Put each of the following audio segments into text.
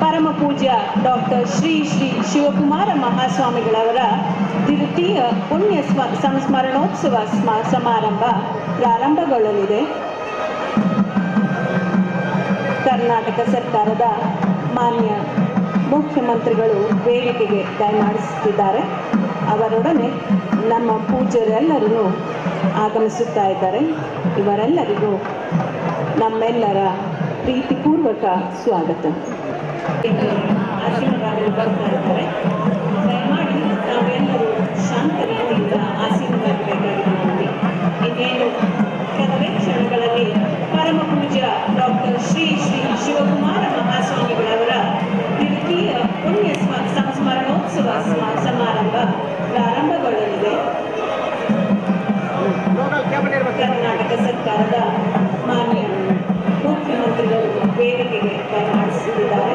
ಪರಮ ಪೂಜ್ಯ ಡಾಕ್ಟರ್ ಶ್ರೀ ಶ್ರೀ ಶಿವಕುಮಾರ ಮಹಾಸ್ವಾಮಿಗಳವರ ದ್ವಿತೀಯ ಪುಣ್ಯ ಸಂಸ್ಮರಣೋತ್ಸವ ಸಮಾರಂಭ ಪ್ರಾರಂಭಗೊಳ್ಳಲಿದೆ. ಕರ್ನಾಟಕ ಸರ್ಕಾರದ ಮಾನ್ಯ ಮುಖ್ಯಮಂತ್ರಿಗಳು ವೇದಿಕೆಗೆ ದಯಮಾಡಿಸುತ್ತಿದ್ದಾರೆ. ಅವರೊಡನೆ ನಮ್ಮ ಪೂಜ್ಯರೆಲ್ಲರೂ ಆಗಮಿಸುತ್ತಾ ಇದ್ದಾರೆ. ಇವರೆಲ್ಲರಿಗೂ ನಮ್ಮೆಲ್ಲರ ಪ್ರೀತಿಪೂರ್ವಕ ಸ್ವಾಗತ. ಆಸೀನರಾಗಲು ಬರ್ತಾ ಇದ್ದಾರೆ. ದಯಮಾಡಿ ನಾವೆಲ್ಲರೂ ಶಾಂತ ರೀತಿಯಿಂದ ಆಸೀನರಾಗಬೇಕಾಗಿದೆ. ಇನ್ನೇನು ಕೆಲವೇ ಕ್ಷಣಗಳಲ್ಲಿ ಪರಮ ಪೂಜ್ಯ ಡಾಕ್ಟರ್ ಶ್ರೀ ಶ್ರೀ ಶಿವಕುಮಾರ ಮಹಾಸ್ವಾಮಿಗಳವರ ದ್ವಿತೀಯ ಪುಣ್ಯ ಸಂಸ್ಮರಣೋತ್ಸವ ಸಮಾರಂಭ ಪ್ರಾರಂಭಗೊಳ್ಳಲಿದೆ. ಕರ್ನಾಟಕ ಸರ್ಕಾರದ ಮಾನ್ಯ ಮುಖ್ಯಮಂತ್ರಿಗಳು ವೇದಿಕೆಗೆ ದಯಮಾಡಿಸುತ್ತಿದ್ದಾರೆ.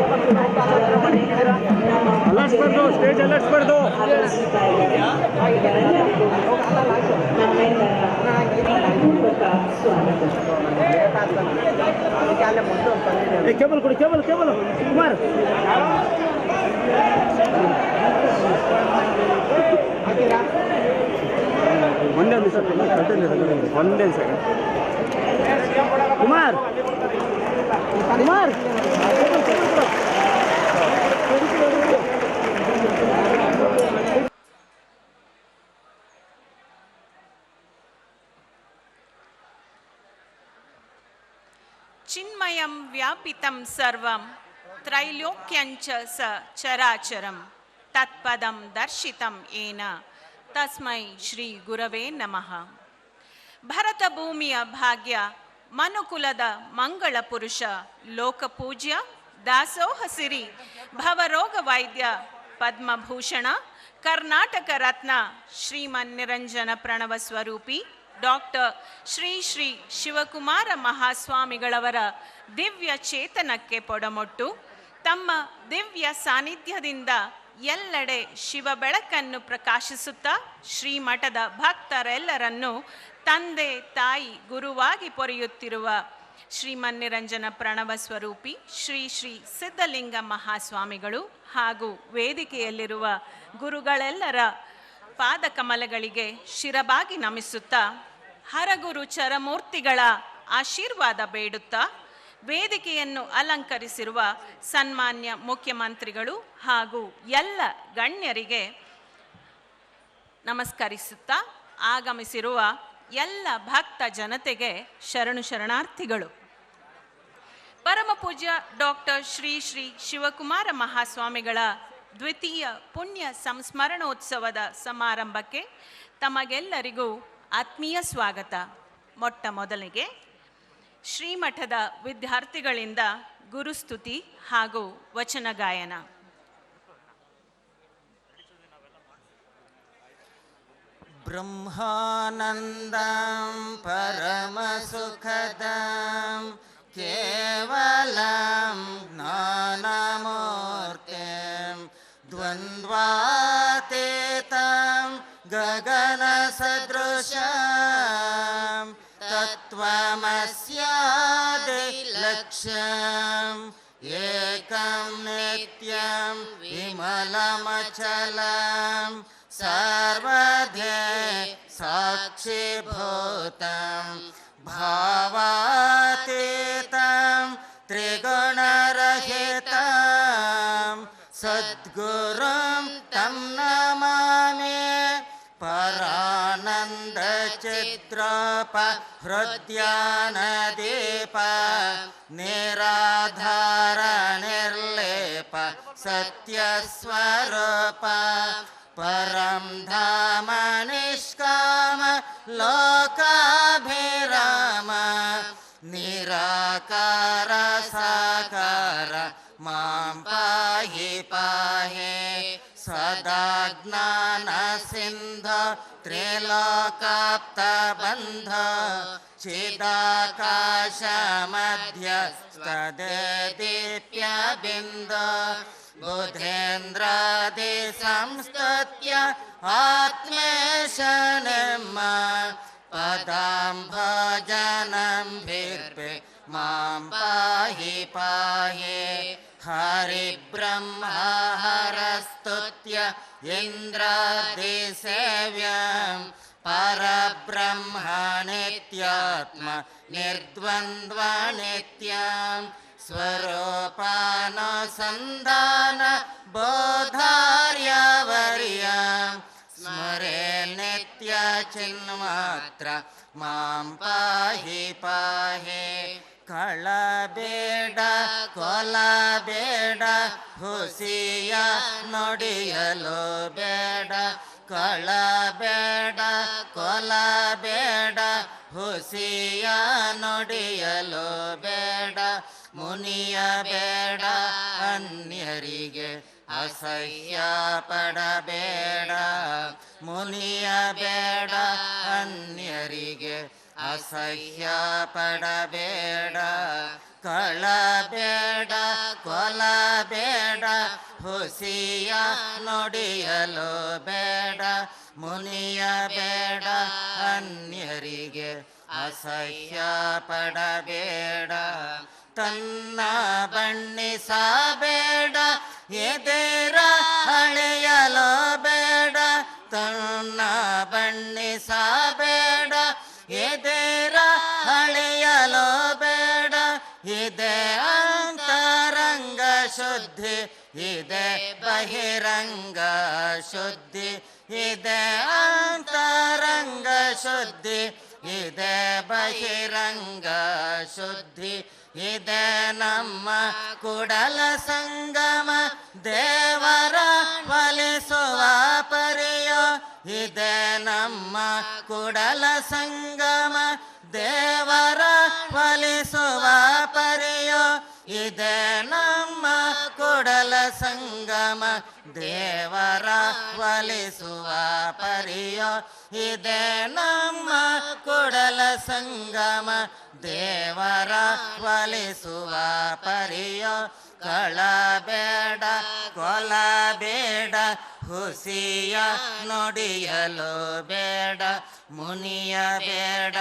ಇವರೆಲ್ಲರಿಗೂ ನಮ್ಮೆಲ್ಲರ ಪೂರ್ವಕ ಸ್ವಾಗತ. ಕುಮಾರ್ ಒಂದೇ ಸೆಕೆಂಡ್ ಕುಮಾರ್ ಕುಮಾರ್ ಚಿನ್ಮಯಂ ವ್ಯಾಪಿತಂ ಸರ್ವಂ ತ್ರೈಲೋಕ್ಯಂಚ ಸ ಚರಾಚರಂ ತತ್ಪದಂ ದರ್ಶಿತಂ ಏನ ತಸ್ಮೈ ಶ್ರೀ ಗುರವೇ ನಮಃ. ಭರತ ಭೂಮಿಯ ಭಾಗ್ಯ, ಮನುಕುಲದ ಮಂಗಳ ಪುರುಷ, ಲೋಕಪೂಜ್ಯ, ದಾಸೋಹ ಸಿರಿ, ಭವರೋಗ ವೈದ್ಯ, ಪದ್ಮಭೂಷಣ, ಕರ್ನಾಟಕ ರತ್ನ, ಶ್ರೀಮನ್ನಿರಂಜನ ಪ್ರಣವ ಸ್ವರೂಪಿ ಡಾಕ್ಟರ್ ಶ್ರೀ ಶ್ರೀ ಶಿವಕುಮಾರ ಮಹಾಸ್ವಾಮಿಗಳವರ ದಿವ್ಯ ಚೇತನಕ್ಕೆ ಪೊಡಮೊಟ್ಟು ತಮ್ಮ ದಿವ್ಯ ಸಾನ್ನಿಧ್ಯದಿಂದ ಎಲ್ಲೆಡೆ ಶಿವ ಬೆಳಕನ್ನು ಪ್ರಕಾಶಿಸುತ್ತಾ ಶ್ರೀಮಠದ ಭಕ್ತರೆಲ್ಲರನ್ನು ತಂದೆ ತಾಯಿ ಗುರುವಾಗಿ ಪೊರೆಯುತ್ತಿರುವ ಶ್ರೀಮನ್ನಿರಂಜನ ಪ್ರಣವ ಸ್ವರೂಪಿ ಶ್ರೀ ಶ್ರೀ ಸಿದ್ಧಲಿಂಗ ಮಹಾಸ್ವಾಮಿಗಳು ಹಾಗೂ ವೇದಿಕೆಯಲ್ಲಿರುವ ಗುರುಗಳೆಲ್ಲರ ಪಾದಕಮಲಗಳಿಗೆ ಶಿರಬಾಗಿ ನಮಿಸುತ್ತಾ ಹರಗುರು ಚರಮೂರ್ತಿಗಳ ಆಶೀರ್ವಾದ ಬೇಡುತ್ತಾ ವೇದಿಕೆಯನ್ನು ಅಲಂಕರಿಸಿರುವ ಸನ್ಮಾನ್ಯ ಮುಖ್ಯಮಂತ್ರಿಗಳು ಹಾಗೂ ಎಲ್ಲ ಗಣ್ಯರಿಗೆ ನಮಸ್ಕರಿಸುತ್ತಾ ಆಗಮಿಸಿರುವ ಎಲ್ಲ ಭಕ್ತ ಜನತೆಗೆ ಶರಣು ಶರಣಾರ್ಥಿಗಳು. ಪರಮ ಪೂಜ್ಯ ಡಾಕ್ಟರ್ ಶ್ರೀ ಶ್ರೀ ಶಿವಕುಮಾರ ಮಹಾಸ್ವಾಮಿಗಳ ದ್ವಿತೀಯ ಪುಣ್ಯ ಸಂಸ್ಮರಣೋತ್ಸವದ ಸಮಾರಂಭಕ್ಕೆ ತಮಗೆಲ್ಲರಿಗೂ ಆತ್ಮೀಯ ಸ್ವಾಗತ. ಮೊಟ್ಟ ಮೊದಲಿಗೆ ಶ್ರೀಮಠದ ವಿದ್ಯಾರ್ಥಿಗಳಿಂದ ಗುರುಸ್ತುತಿ ಹಾಗೂ ವಚನ ಗಾಯನ. ಬ್ರಹ್ಮಾನಂದಂ ಪರಮ ಸುಖದಂ ಕೇವಲಂ ಜ್ಞಾನಮೂರ್ತಿಂ ದ್ವಂದ್ವಾತೀತಂ ಗಗನ ಸದೃಶಂ ತತ್ವಮಸ್ಯಾದಿ ಲಕ್ಷ್ಯಂ ಏಕಂ ನಿತ್ಯಂ ವಿಮಲಮಚಲಂ ಸರ್ವಧೇ ಸಾಕ್ಷಿಭೂತಂ ಭಾವಾತೀತಂ ತ್ರಿಗುಣರಹಿತಂ ಸದ್ಗುರುಂ ತಂ ನಮಾಮಿ ಪರಾನಂದ ಚಿದ್ರಪ ಹೃದಯಾನದೀಪ ನಿರಾಧಾರ ನಿರ್ಲೇಪ ಸತ್ಯಸ್ವರೂಪ ಪರಂ ಧಾಮ ನಿಷ್ಕಾಮ ಲೋಕಾಭಿರಾಮ ನಿರಾಕಾರ ಸಾಕಾರ ಮಾಂ ಪಾಹಿ ಪಾಹಿ ಸದಾ ಜ್ಞಾನ ಸಿಂಧ ತ್ರಿಲೋಕಾಪ್ತ ಬಂಧ ಚಿದಾಕಾಶ ಮಧ್ಯಸ್ಥದೆ ದೀಪ್ಯ ಬಿಂದ ಬುಧೇಂದ್ರಾದಿ ಸಂಸ್ತತ್ಯ ಆತ್ಮೇಶನೆಮ್ಮ ಪದಾಂಭಜನಂ ಭಿರ್ಪೆ ಮಾಂ ಪಾಹಿ ಪಾಹಿ हरिब्रह्महरस्तुत्य इन्द्रादिसेव्यं परब्रह्मनित्यात्म निर्द्वन्द्वनित्यं स्वरूपानुसन्धान बोधार्यवर्यं स्मरे नित्यचिन्मात्र मां पाहि पाहि ಕಳಬೇಡ ಕೊಲಬೇಡ ಹುಸಿಯ ನುಡಿಯಲು ಬೇಡ ಕಳಬೇಡ ಕೊಲಬೇಡ ಹುಸಿಯ ನುಡಿಯಲು ಬೇಡ ಮುನಿಯ ಬೇಡ ಅನ್ಯರಿಗೆ ಅಸಹ್ಯ ಪಡಬೇಡ ಮುನಿಯ ಬೇಡ ಅನ್ಯರಿಗೆ ಅಸಹ್ಯ ಪಡಬೇಡ ಕಳಬೇಡ ಕೊಲಬೇಡ ಹುಸಿಯ ನುಡಿಯಲು ಬೇಡ ಮುನಿಯ ಬೇಡ ಅನ್ಯರಿಗೆ ಅಸಹ್ಯ ಪಡಬೇಡ ತನ್ನ ಬಣ್ಣಿಸಬೇಡ ಎದೆರ ಹಳೆಯಲು ಬೇಡ ತನ್ನ ಬಣ್ಣಿಸಬೇಡ ಎದೆರ ಹಳೆಯಲು ಬೇಡ ಇದೆ ಅಂತರಂಗ ಶುದ್ಧಿ ಇದೆ ಬಹಿರಂಗ ಶುದ್ಧಿ ಇದೆ ಅಂತರಂಗ ಶುದ್ಧಿ ಇದೆ ಬಹಿರಂಗ ಶುದ್ಧಿ ಇದೆ ನಮ್ಮ ಕುಡಲ ಸಂಗಮ ದೇವರ ಒಲಿಸುವ ಪರಿಯೋ ಇದೆ ನಮ್ಮ ಕುಡಲ ಸಂಗಮ ದೇವರ ಒಲಿಸುವ ಪರಿಯೋ ಇದೆ ನಮ್ಮ ಕುಡಲ ಸಂಗಮ ದೇವರ ಒಲಿಸುವ ಪರಿಯೋ ಇದೆ ನಮ್ಮ ಕುಡಲ ಸಂಗಮ ದೇವರ ಒಲಿಸುವ ಪರಿಯೋ ಕಳಬೇಡ ಕೊಲಬೇಡ ಹುಸಿಯ ನುಡಿಯಲು ಬೇಡ ಮುನಿಯ ಬೇಡ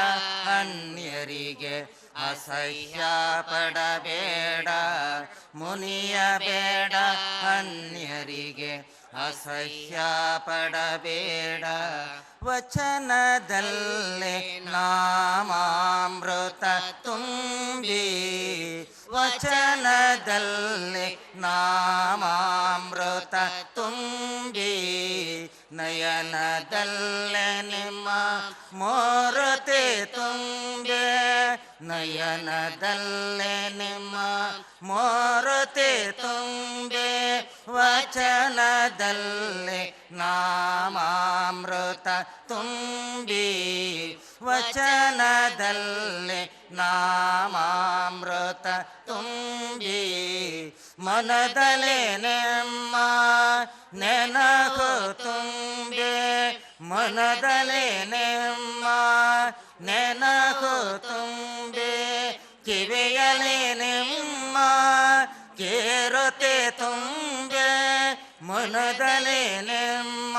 ಅನ್ಯರಿಗೆ ಅಸಹ್ಯ ಪಡಬೇಡ ಮುನಿಯ ಬೇಡ ಅನ್ಯರಿಗೆ ಅಸಹ್ಯ ಪಡಬೇಡ ವಚನದಲ್ಲಿ ನಾಮಾಮೃತ ತುಂಬಿ ವಚನದಲ್ಲಿ ನಾಮಾಮೃತ ತುಂಬಿ ನಯನದಲ್ಲೇ ನಿಮ್ಮ ಮೂರ್ತಿ ತುಂಬೆ ನಯನದಲ್ಲೇ ನಿಮ್ಮ ಮೂರ್ತಿ ತುಂಬೆ ವಚನದಲ್ಲಿ ನಾಮಾಮೃತ ತುಂಬಿ ವಚನದಲ್ಲಿ ನಾಮಾಮೃತ ತುಂಬಿ ಮನದಲ್ಲೇ ನಿಮ್ಮ ನೆನಹು ತುಂಬೆ ಮನದಲ್ಲೇ ನಿಮ್ಮ ನೆನಹು ತುಂಬೆ ಕಿವಿಯಲಿ ನಿಮ್ಮ ಕೇರುತೆ ತುಂಬೆ ಮನದಲ್ಲೇ ನಿಮ್ಮ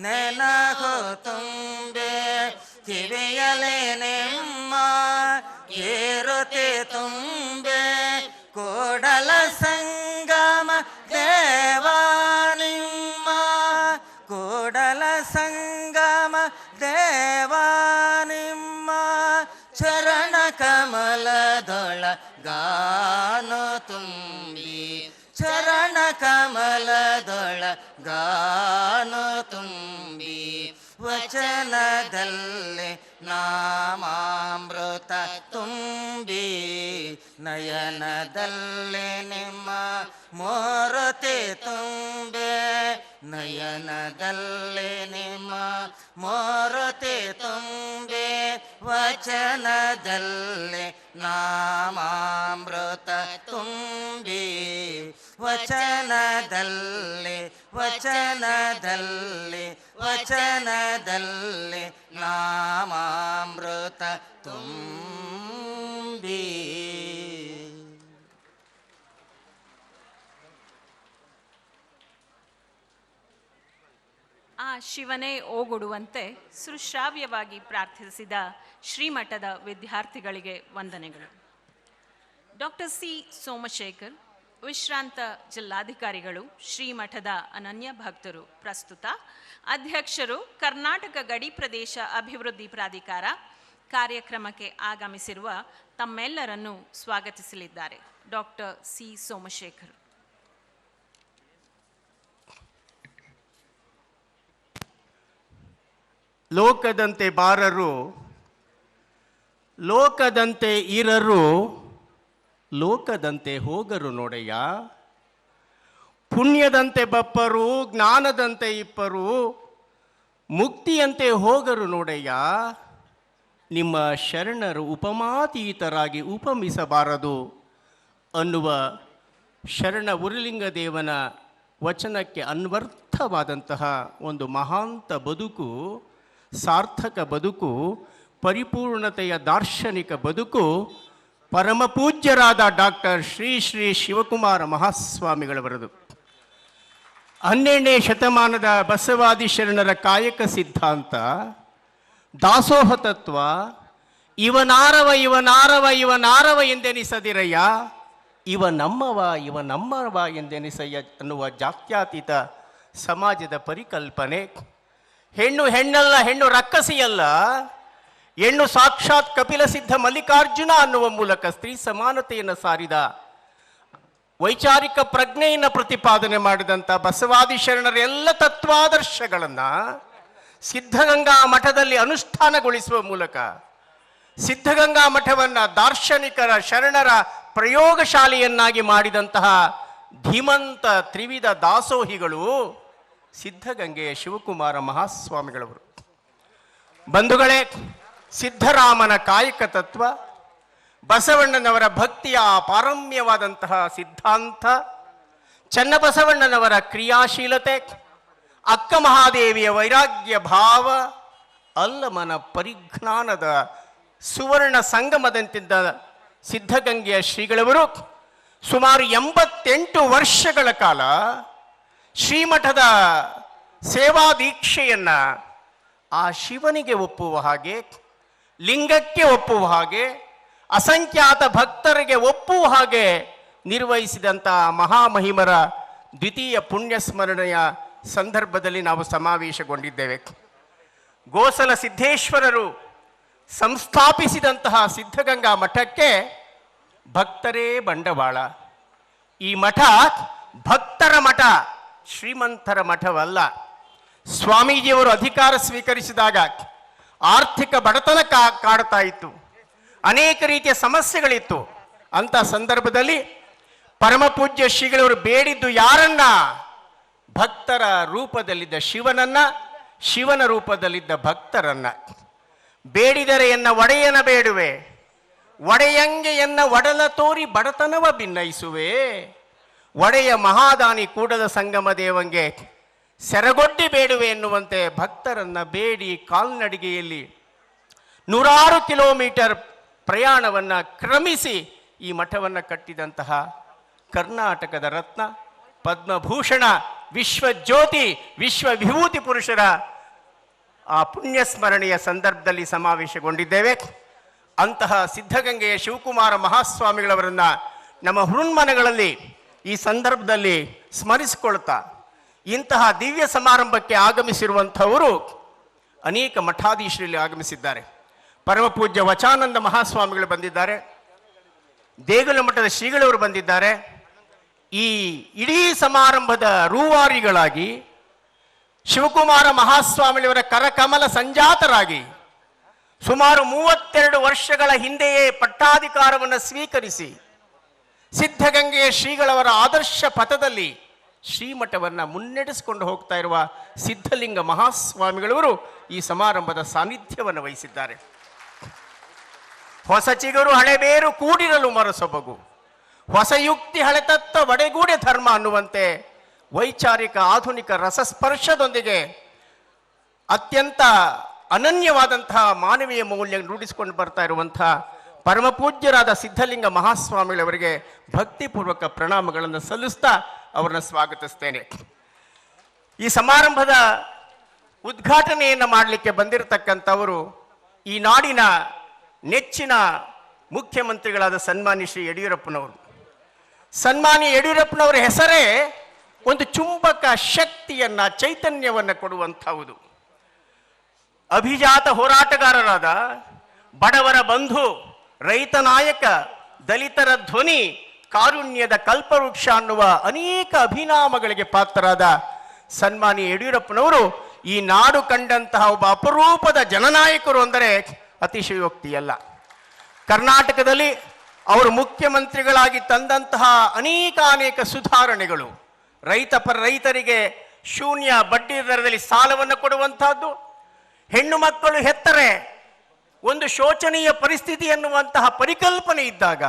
ನೆನಹು ತುಂಬೆ ಕಿವಿಯಲಿ ನಿಮ್ಮ ಕೇರುತೆ ತುಂಬೆ ಕೂಡಲ ಸಂಗಮ ದೇವ ನಿಮ್ಮ ಕೂಡಲ ಸಂಗಮ ದೇವ ನಿಮ್ಮ ಚರಣ ಕಮಲದೊಳಗಾನು ತುಂಬಿ ಚರಣ ಕಮಲದೊಳಗಾನು ತುಂಬಿ ವಚನದಲ್ಲಿ ನಾಮಾಮೃತ ತುಂಬಿ ನಯನದಲ್ಲಿ ನಿಮ್ಮ ಮೂರ್ತಿ ತುಂಬೆ ನಯನದಲ್ಲಿ ನಿಮ್ಮ ಮೂರ್ತಿ ತುಂಬೆ ವಚನದಲ್ಲಿ ನಾಮಾಮೃತ ತುಂಬಿ ವಚನದಲ್ಲಿ ವಚನದಲ್ಲಿ ವಚನದಲ್ಲಿ ನಾಮಾಮೃತ ತುಂಬಿ ಆ ಶಿವನೇ ಓಗೊಡುವಂತೆ ಸುಶ್ರಾವ್ಯವಾಗಿ ಪ್ರಾರ್ಥಿಸಿದ ಶ್ರೀಮಠದ ವಿದ್ಯಾರ್ಥಿಗಳಿಗೆ ವಂದನೆಗಳು. ಡಾಕ್ಟರ್ ಸಿ ಸೋಮಶೇಖರ್, ವಿಶ್ರಾಂತ ಜಿಲ್ಲಾಧಿಕಾರಿಗಳು, ಶ್ರೀಮಠದ ಅನನ್ಯ ಭಕ್ತರು ಪ್ರಸ್ತುತ, ಅಧ್ಯಕ್ಷರು, ಕರ್ನಾಟಕ ಗಡಿ ಪ್ರದೇಶ ಅಭಿವೃದ್ಧಿ ಪ್ರಾಧಿಕಾರ ಕಾರ್ಯಕ್ರಮಕ್ಕೆ ಆಗಮಿಸಿರುವ ತಮ್ಮೆಲ್ಲರನ್ನು ಸ್ವಾಗತಿಸಲಿದ್ದಾರೆ. Doctor C Somashekhar. ಲೋಕದಂತೆ ಬಾರರು, ಲೋಕದಂತೆ ಇರರು, ಲೋಕದಂತೆ ಹೋಗರು ನೋಡಯ್ಯ. ಪುಣ್ಯದಂತೆ ಬಪ್ಪರು, ಜ್ಞಾನದಂತೆ ಇಪ್ಪರು, ಮುಕ್ತಿಯಂತೆ ಹೋಗರು ನೋಡಯ್ಯ. ನಿಮ್ಮ ಶರಣರು ಉಪಮಾತೀತರಾಗಿ ಉಪಮಿಸಬಾರದು ಅನ್ನುವ ಶರಣ ಉರುಲಿಂಗ ದೇವನ ವಚನಕ್ಕೆ ಅನ್ವರ್ಥವಾದಂತಹ ಒಂದು ಮಹಾಂತ ಬದುಕು, ಸಾರ್ಥಕ ಬದುಕು, ಪರಿಪೂರ್ಣತೆಯ ದಾರ್ಶನಿಕ ಬದುಕು ಪರಮ ಪೂಜ್ಯರಾದ ಡಾಕ್ಟರ್ ಶ್ರೀ ಶ್ರೀ ಶಿವಕುಮಾರ ಮಹಾಸ್ವಾಮಿಗಳವರದು. 12ನೇ ಶತಮಾನದ ಬಸವಾದಿ ಶರಣರ ಕಾಯಕ ಸಿದ್ಧಾಂತ, ದಾಸೋಹ ತತ್ವ, ಇವನಾರವ ಇವನಾರವ ಇವನಾರವ ಎಂದೆನಿಸದಿರಯ್ಯ, ಇವ ನಮ್ಮವ ಎಂದೆನಿಸಯ್ಯ ಅನ್ನುವ ಜಾತ್ಯತೀತ ಸಮಾಜದ ಪರಿಕಲ್ಪನೆ. ಹೆಣ್ಣು ಹೆಣ್ಣಲ್ಲ, ಹೆಣ್ಣು ರಕ್ಕಸಿಯಲ್ಲ, ಹೆಣ್ಣು ಸಾಕ್ಷಾತ್ ಕಪಿಲ ಸಿದ್ಧ ಮಲ್ಲಿಕಾರ್ಜುನ ಅನ್ನುವ ಮೂಲಕ ಸ್ತ್ರೀ ಸಮಾನತೆಯನ್ನು ಸಾರಿದ, ವೈಚಾರಿಕ ಪ್ರಜ್ಞೆಯನ್ನು ಪ್ರತಿಪಾದನೆ ಮಾಡಿದಂಥ ಬಸವಾದಿ ಶರಣರ ಎಲ್ಲ ತತ್ವಾದರ್ಶಗಳನ್ನು ಸಿದ್ಧಗಂಗಾ ಮಠದಲ್ಲಿ ಅನುಷ್ಠಾನಗೊಳಿಸುವ ಮೂಲಕ ಸಿದ್ಧಗಂಗಾ ಮಠವನ್ನು ದಾರ್ಶನಿಕರ ಶರಣರ ಪ್ರಯೋಗಶಾಲೆಯನ್ನಾಗಿ ಮಾಡಿದಂತಹ ಧೀಮಂತ ತ್ರಿವಿಧ ದಾಸೋಹಿಗಳು ಸಿದ್ಧಗಂಗೆಯ ಶಿವಕುಮಾರ ಮಹಾಸ್ವಾಮಿಗಳವರು. ಬಂಧುಗಳೇ, ಸಿದ್ಧರಾಮನ ಕಾಯಕ ತತ್ವ, ಬಸವಣ್ಣನವರ ಭಕ್ತಿಯ ಪಾರಮ್ಯವಾದಂತಹ ಸಿದ್ಧಾಂತ, ಚನ್ನಬಸವಣ್ಣನವರ ಕ್ರಿಯಾಶೀಲತೆ, ಅಕ್ಕ ಮಹಾದೇವಿಯ ವೈರಾಗ್ಯ ಭಾವ, ಅಲ್ಲಮನ ಪರಿಜ್ಞಾನದ ಸುವರ್ಣ ಸಂಗಮದಂತಿದ್ದ ಸಿದ್ಧಗಂಗೆಯ ಶ್ರೀಗಳವರು ಸುಮಾರು 88 ವರ್ಷಗಳ ಕಾಲ ಶ್ರೀಮಠದ ಸೇವಾ ದೀಕ್ಷೆಯನ್ನು ಆ ಶಿವನಿಗೆ ಒಪ್ಪುವ ಹಾಗೆ, ಲಿಂಗಕ್ಕೆ ಒಪ್ಪುವ ಹಾಗೆ, ಅಸಂಖ್ಯಾತ ಭಕ್ತರಿಗೆ ಒಪ್ಪುವ ಹಾಗೆ ನಿರ್ವಹಿಸಿದಂಥ ಮಹಾಮಹಿಮರ ದ್ವಿತೀಯ ಪುಣ್ಯ ಸ್ಮರಣೆಯ ಸಂದರ್ಭದಲ್ಲಿ ನಾವು ಸಮಾವೇಶಗೊಂಡಿದ್ದೇವೆ. ಗೋಸಲ ಸಿದ್ದೇಶ್ವರರು ಸಂಸ್ಥಾಪಿಸಿದಂತಹ ಸಿದ್ಧಗಂಗಾ ಮಠಕ್ಕೆ ಭಕ್ತರೇ ಬಂಡವಾಳ. ಈ ಮಠ ಭಕ್ತರ ಮಠ, ಶ್ರೀಮಂತರ ಮಠವಲ್ಲ. ಸ್ವಾಮೀಜಿಯವರು ಅಧಿಕಾರ ಸ್ವೀಕರಿಸಿದಾಗ ಆರ್ಥಿಕ ಬಡತನ ಕಾಡ್ತಾ ಇತ್ತು, ಅನೇಕ ರೀತಿಯ ಸಮಸ್ಯೆಗಳಿತ್ತು. ಅಂಥ ಸಂದರ್ಭದಲ್ಲಿ ಪರಮ ಪೂಜ್ಯ ಶ್ರೀಗಳವರು ಬೇಡಿದ್ದು ಯಾರನ್ನ? ಭಕ್ತರ ರೂಪದಲ್ಲಿದ್ದ ಶಿವನನ್ನ, ಶಿವನ ರೂಪದಲ್ಲಿದ್ದ ಭಕ್ತರನ್ನ. ಬೇಡಿದರೆ ಎನ್ನ ಒಡೆಯನ ಬೇಡುವೆ, ಒಡೆಯಂಗೆ ಎನ್ನ ಒಡಲ ತೋರಿ ಬಡತನವ ಭಿನ್ನಯಿಸುವೆ. ಒಡೆಯ ಮಹಾದಾನಿ ಕೂಡಲ ಸಂಗಮ ದೇವಂಗೆ ಸೆರಗೊಡ್ಡಿ ಬೇಡುವೆ ಎನ್ನುವಂತೆ ಭಕ್ತರನ್ನ ಬೇಡಿ ಕಾಲ್ನಡಿಗೆಯಲ್ಲಿ 100 ಕಿಲೋಮೀಟರ್ ಪ್ರಯಾಣವನ್ನು ಕ್ರಮಿಸಿ ಈ ಮಠವನ್ನು ಕಟ್ಟಿದಂತಹ ಕರ್ನಾಟಕದ ರತ್ನ, ಪದ್ಮಭೂಷಣ, ವಿಶ್ವಜ್ಯೋತಿ, ವಿಶ್ವವಿಭೂತಿ ಪುರುಷರ ಆ ಪುಣ್ಯಸ್ಮರಣೆಯ ಸಂದರ್ಭದಲ್ಲಿ ಸಮಾವೇಶಗೊಂಡಿದ್ದೇವೆ. ಅಂತಹ ಸಿದ್ಧಗಂಗೆಯ ಶಿವಕುಮಾರ ಮಹಾಸ್ವಾಮಿಗಳವರನ್ನು ನಮ್ಮ ಹುರುನ್ಮನೆಗಳಲ್ಲಿ ಈ ಸಂದರ್ಭದಲ್ಲಿ ಸ್ಮರಿಸಿಕೊಳ್ತಾ, ಇಂತಹ ದಿವ್ಯ ಸಮಾರಂಭಕ್ಕೆ ಆಗಮಿಸಿರುವಂಥವರು ಅನೇಕ ಮಠಾಧೀಶರಲ್ಲಿ ಆಗಮಿಸಿದ್ದಾರೆ. ಪರಮ ಪೂಜ್ಯ ವಚಾನಂದ ಮಹಾಸ್ವಾಮಿಗಳು ಬಂದಿದ್ದಾರೆ, ದೇಗುಲ ಮಠದ ಶ್ರೀಗಳವರು ಬಂದಿದ್ದಾರೆ. ಈ ಇಡೀ ಸಮಾರಂಭದ ರೂವಾರಿಗಳಾಗಿ ಶಿವಕುಮಾರ ಮಹಾಸ್ವಾಮಿಯವರ ಕರಕಮಲ ಸಂಜಾತರಾಗಿ ಸುಮಾರು 32 ವರ್ಷಗಳ ಹಿಂದೆಯೇ ಪಟ್ಟಾಧಿಕಾರವನ್ನು ಸ್ವೀಕರಿಸಿ ಸಿದ್ಧಗಂಗೆಯ ಶ್ರೀಗಳವರ ಆದರ್ಶ ಪಥದಲ್ಲಿ ಶ್ರೀಮಠವನ್ನು ಮುನ್ನಡೆಸಿಕೊಂಡು ಹೋಗ್ತಾ ಇರುವ ಸಿದ್ಧಲಿಂಗ ಮಹಾಸ್ವಾಮಿಗಳವರು ಈ ಸಮಾರಂಭದ ಸಾನ್ನಿಧ್ಯವನ್ನು ವಹಿಸಿದ್ದಾರೆ. ಹೊಸ ಚಿಗುರು ಹಳೆಬೇರು ಕೂಡಿರಲು ಮರಸೊಬಗು, ಹೊಸ ಯುಕ್ತಿ ಹಳೆತತ್ತ ಒಡೆಗೂಡೆ ಧರ್ಮ ಅನ್ನುವಂತೆ ವೈಚಾರಿಕ ಆಧುನಿಕ ರಸಸ್ಪರ್ಶದೊಂದಿಗೆ ಅತ್ಯಂತ ಅನನ್ಯವಾದಂತಹ ಮಾನವೀಯ ಮೌಲ್ಯ ರೂಢಿಸಿಕೊಂಡು ಬರ್ತಾ ಇರುವಂತಹ ಪರಮ ಪೂಜ್ಯರಾದ ಸಿದ್ಧಲಿಂಗ ಮಹಾಸ್ವಾಮಿಗಳವರಿಗೆ ಭಕ್ತಿಪೂರ್ವಕ ಪ್ರಣಾಮಗಳನ್ನು ಸಲ್ಲಿಸ್ತಾ ಅವರನ್ನು ಸ್ವಾಗತಿಸ್ತೇನೆ. ಈ ಸಮಾರಂಭದ ಉದ್ಘಾಟನೆಯನ್ನು ಮಾಡಲಿಕ್ಕೆ ಬಂದಿರತಕ್ಕಂಥವರು ಈ ನಾಡಿನ ನೆಚ್ಚಿನ ಮುಖ್ಯಮಂತ್ರಿಗಳಾದ ಸನ್ಮಾನ್ಯ ಶ್ರೀ ಯಡಿಯೂರಪ್ಪನವರು. ಸನ್ಮಾನ್ಯ ಯಡಿಯೂರಪ್ಪನವರ ಹೆಸರೇ ಒಂದು ಚುಂಬಕ ಶಕ್ತಿಯನ್ನ, ಚೈತನ್ಯವನ್ನ ಕೊಡುವಂಥವುದು. ಅಭಿಜಾತ ಹೋರಾಟಗಾರರಾದ, ಬಡವರ ಬಂಧು, ರೈತ ನಾಯಕ, ದಲಿತರ ಧ್ವನಿ, ಕಾರುಣ್ಯದ ಕಲ್ಪವೃಕ್ಷ ಅನ್ನುವ ಅನೇಕ ಅಭಿನಾಮಗಳಿಗೆ ಪಾತ್ರರಾದ ಸನ್ಮಾನ್ಯ ಯಡಿಯೂರಪ್ಪನವರು ಈ ನಾಡು ಕಂಡಂತಹ ಒಬ್ಬ ಅಪರೂಪದ ಜನನಾಯಕರು ಅಂದರೆ ಅತಿಶಯೋಕ್ತಿಯಲ್ಲ. ಕರ್ನಾಟಕದಲ್ಲಿ ಅವರು ಮುಖ್ಯಮಂತ್ರಿಗಳಾಗಿ ತಂದಂತಹ ಅನೇಕ ಸುಧಾರಣೆಗಳು, ರೈತರಿಗೆ ಶೂನ್ಯ ಬಡ್ಡಿ ದರದಲ್ಲಿ ಸಾಲವನ್ನು ಕೊಡುವಂತಹದ್ದು, ಹೆಣ್ಣು ಮಕ್ಕಳು ಹೆತ್ತರೆ ಒಂದು ಶೋಚನೀಯ ಪರಿಸ್ಥಿತಿ ಎನ್ನುವಂತಹ ಪರಿಕಲ್ಪನೆ ಇದ್ದಾಗ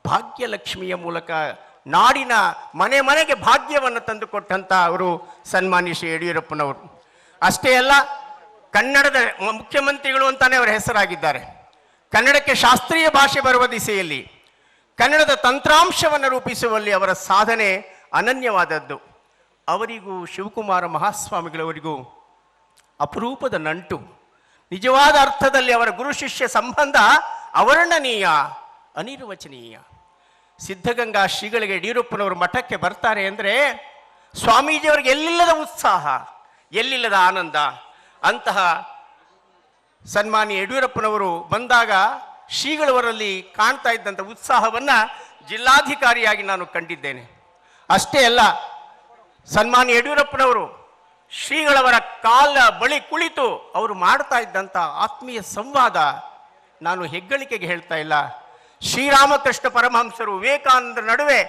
ಭಾಗ್ಯಲಕ್ಷ್ಮಿಯ ಮೂಲಕ ನಾಡಿನ ಮನೆ ಮನೆಗೆ ಭಾಗ್ಯವನ್ನು ತಂದುಕೊಟ್ಟಂತ ಅವರು ಸನ್ಮಾನ್ಯ ಶ್ರೀ ಯಡಿಯೂರಪ್ಪನವರು. ಅಷ್ಟೇ ಅಲ್ಲ, ಕನ್ನಡದ ಮುಖ್ಯಮಂತ್ರಿಗಳು ಅಂತಾನೆ ಅವರ ಹೆಸರಾಗಿದ್ದಾರೆ. ಕನ್ನಡಕ್ಕೆ ಶಾಸ್ತ್ರೀಯ ಭಾಷೆ ಬರುವ ದಿಸೆಯಲ್ಲಿ, ಕನ್ನಡದ ತಂತ್ರಾಂಶವನ್ನು ರೂಪಿಸುವಲ್ಲಿ ಅವರ ಸಾಧನೆ ಅನನ್ಯವಾದದ್ದು. ಅವರಿಗೂ ಶಿವಕುಮಾರ ಮಹಾಸ್ವಾಮಿಗಳವರಿಗೂ ಅಪರೂಪದ ನಂಟು. ನಿಜವಾದ ಅರ್ಥದಲ್ಲಿ ಅವರ ಗುರು ಶಿಷ್ಯ ಸಂಬಂಧ ಅವರ್ಣನೀಯ, ಅನಿರ್ವಚನೀಯ. ಸಿದ್ಧಗಂಗಾ ಶ್ರೀಗಳಿಗೆ ಯಡಿಯೂರಪ್ಪನವರು ಮಠಕ್ಕೆ ಬರ್ತಾರೆ ಅಂದರೆ ಸ್ವಾಮೀಜಿಯವರಿಗೆ ಎಲ್ಲಿಲ್ಲದ ಉತ್ಸಾಹ, ಎಲ್ಲಿಲ್ಲದ ಆನಂದ. ಅಂತಹ ಸನ್ಮಾನ್ಯ ಯಡಿಯೂರಪ್ಪನವರು ಬಂದಾಗ ಶ್ರೀಗಳವರಲ್ಲಿ ಕಾಣ್ತಾ ಇದ್ದಂಥ ಉತ್ಸಾಹವನ್ನು ಜಿಲ್ಲಾಧಿಕಾರಿಯಾಗಿ ನಾನು ಕಂಡಿದ್ದೇನೆ. ಅಷ್ಟೇ ಅಲ್ಲ, ಸನ್ಮಾನ್ಯ ಯಡಿಯೂರಪ್ಪನವರು ಶ್ರೀಗಳವರ ಕಾಲ ಬಳಿ ಕುಳಿತು ಅವರು ಮಾಡ್ತಾ ಇದ್ದಂಥ ಆತ್ಮೀಯ ಸಂವಾದ ನಾನು ಹೆಗ್ಗಳಿಕೆಗೆ ಹೇಳ್ತಾ ಇಲ್ಲ. ಶ್ರೀರಾಮಕೃಷ್ಣ ಪರಮಹಂಸರು, ವಿವೇಕಾನಂದರ ನಡುವೆ